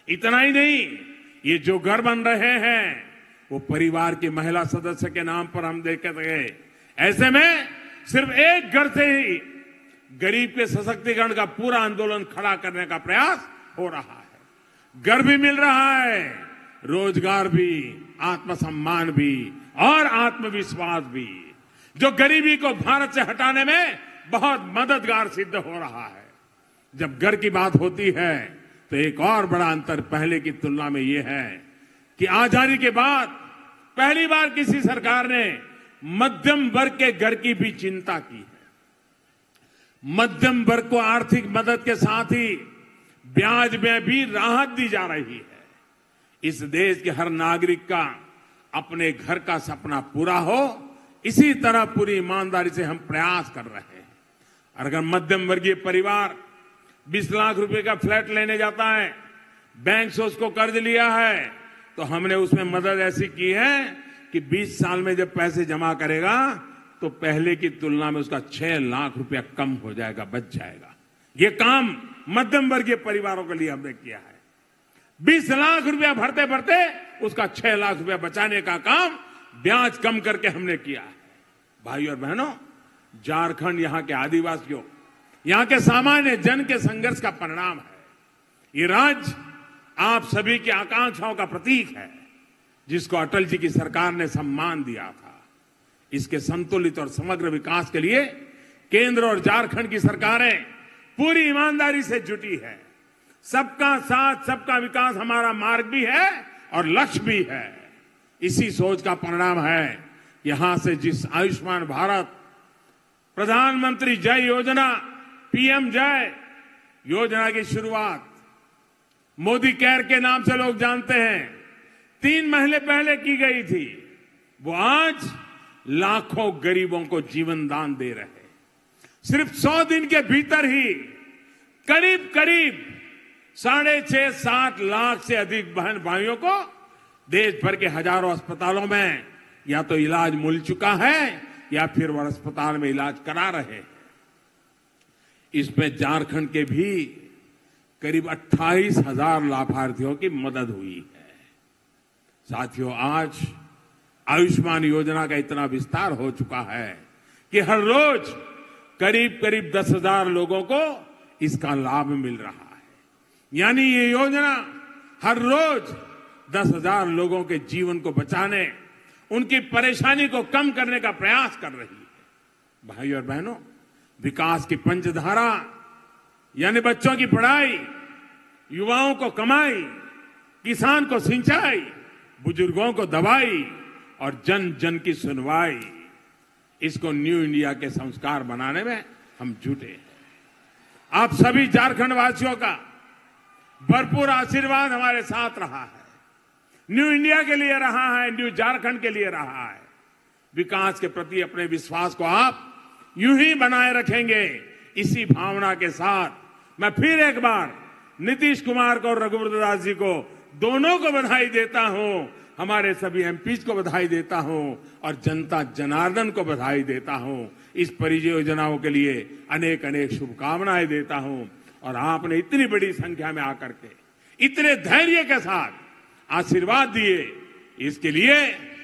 इतना ही नहीं, ये जो घर बन रहे हैं वो परिवार की महिला सदस्य के नाम पर हम देखते गए। ऐसे में सिर्फ एक घर से ही गरीब के सशक्तिकरण का पूरा आंदोलन खड़ा करने का प्रयास हो रहा है। घर भी मिल रहा है, रोजगार भी, आत्मसम्मान भी और आत्मविश्वास भी, जो गरीबी को भारत से हटाने में बहुत मददगार सिद्ध हो रहा है। जब घर की बात होती है तो एक और बड़ा अंतर पहले की तुलना में यह है कि आजादी के बाद पहली बार किसी सरकार ने मध्यम वर्ग के घर की भी चिंता की है। मध्यम वर्ग को आर्थिक मदद के साथ ही ब्याज में भी राहत दी जा रही है। इस देश के हर नागरिक का अपने घर का सपना पूरा हो, इसी तरह पूरी ईमानदारी से हम प्रयास कर रहे हैं। और अगर मध्यम वर्गीय परिवार 20 लाख रुपए का फ्लैट लेने जाता है, बैंक से उसको कर्ज लिया है, तो हमने उसमें मदद ऐसी की है कि 20 साल में जब पैसे जमा करेगा तो पहले की तुलना में उसका 6 लाख रुपया कम हो जाएगा, बच जाएगा। ये काम मध्यम वर्गीय परिवारों के लिए हमने किया है। 20 लाख रुपया भरते भरते उसका 6 लाख रुपया बचाने का काम ब्याज कम करके हमने किया है। भाई और बहनों, झारखंड यहां के आदिवासियों, यहां के सामान्य जन के संघर्ष का परिणाम है। ये राज्य आप सभी की आकांक्षाओं का प्रतीक है, जिसको अटल जी की सरकार ने सम्मान दिया था। इसके संतुलित और समग्र विकास के लिए केंद्र और झारखंड की सरकारें पूरी ईमानदारी से जुटी है। सबका साथ सबका विकास हमारा मार्ग भी है और लक्ष्य भी है। इसी सोच का परिणाम है यहां से जिस आयुष्मान भारत, प्रधानमंत्री जय योजना, पीएम जय योजना की शुरुआत मोदी केयर के नाम से लोग जानते हैं, 3 महीने पहले की गई थी। वो आज लाखों गरीबों को जीवन दान दे रहे हैं। सिर्फ 100 दिन के भीतर ही करीब करीब 6.5-7 लाख से अधिक बहन भाइयों को देश भर के हजारों अस्पतालों में या तो इलाज मिल चुका है या फिर वह अस्पताल में इलाज करा रहे हैं। इसमें झारखंड के भी करीब 28,000 लाभार्थियों की मदद हुई है। साथियों, आज आयुष्मान योजना का इतना विस्तार हो चुका है कि हर रोज करीब करीब 10,000 लोगों को इसका लाभ मिल रहा है। यानी ये योजना हर रोज 10,000 लोगों के जीवन को बचाने, उनकी परेशानी को कम करने का प्रयास कर रही है। भाई और बहनों, विकास की पंचधारा यानी बच्चों की पढ़ाई, युवाओं को कमाई, किसान को सिंचाई, बुजुर्गों को दवाई और जन जन की सुनवाई, इसको न्यू इंडिया के संस्कार बनाने में हम जुटे हैं। आप सभी झारखंड वासियों का भरपूर आशीर्वाद हमारे साथ रहा है। न्यू इंडिया के लिए रहा है, न्यू झारखंड के लिए रहा है। विकास के प्रति अपने विश्वास को आप यूं ही बनाए रखेंगे। इसी भावना के साथ मैं फिर एक बार नीतीश कुमार को और रघुवर दास जी को दोनों को बधाई देता हूं, हमारे सभी एमपीज को बधाई देता हूं और जनता जनार्दन को बधाई देता हूं। इस परियोजनाओं के लिए अनेक अनेक शुभकामनाएं देता हूं। और आपने इतनी बड़ी संख्या में आकर के इतने धैर्य के साथ आशीर्वाद दिए, इसके लिए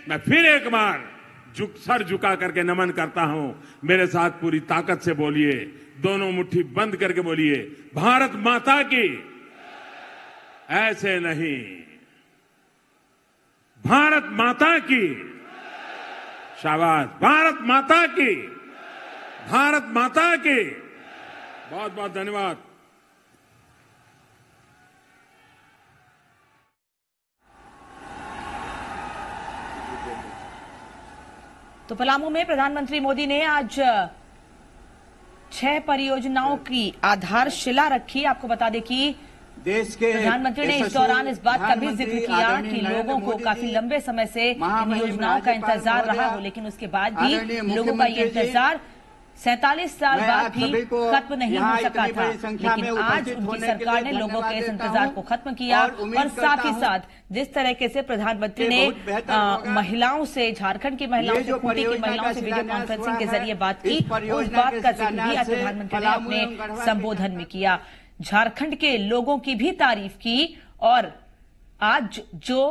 मैं फिर एक बार सर झुका करके नमन करता हूं। मेरे साथ पूरी ताकत से बोलिए, दोनों मुट्ठी बंद करके बोलिए, भारत माता की। ऐसे नहीं, भारत माता की। शाबाश, भारत माता की, भारत माता की। बहुत बहुत धन्यवाद। तो पलामू में प्रधानमंत्री मोदी ने आज 6 परियोजनाओं की आधारशिला रखी। आपको बता दें कि देश के प्रधानमंत्री ने इस दौरान इस बात का भी जिक्र किया कि लोगों को काफी लंबे समय से इन योजनाओं का इंतजार रहा हो, लेकिन उसके बाद भी लोगों का ये इंतजार 47 साल बाद भी खत्म नहीं हो सका था। लेकिन आज उनकी सरकार ने लोगों के इस इंतजार को खत्म किया और साथ ही साथ जिस तरीके से प्रधानमंत्री ने महिलाओं से, झारखंड की महिलाओं से, खूंटी की महिलाओं से वीडियो कॉन्फ्रेंसिंग के जरिए बात की, उस बात का जिक्र भी आज प्रधानमंत्री ने अपने संबोधन में किया। झारखंड के लोगों की भी तारीफ की और आज जो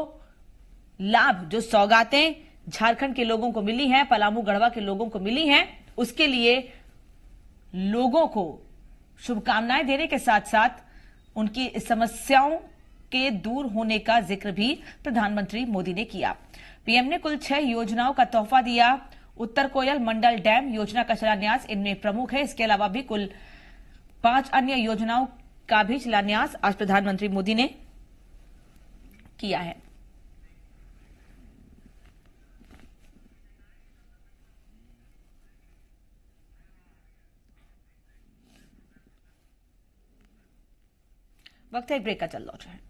लाभ, जो सौगातें झारखंड के लोगों को मिली हैं, पलामू गढ़वा के लोगों को मिली हैं, उसके लिए लोगों को शुभकामनाएं देने के साथ साथ उनकी समस्याओं के दूर होने का जिक्र भी प्रधानमंत्री मोदी ने किया। पीएम ने कुल 6 योजनाओं का तोहफा दिया। उत्तर कोयल मंडल डैम योजना का शिलान्यास इनमें प्रमुख है। इसके अलावा भी कुल 5 अन्य योजनाओं का भी शिलान्यास आज प्रधानमंत्री मोदी ने किया है। वक्त है एक ब्रेक का, चल लौट रहे हैं।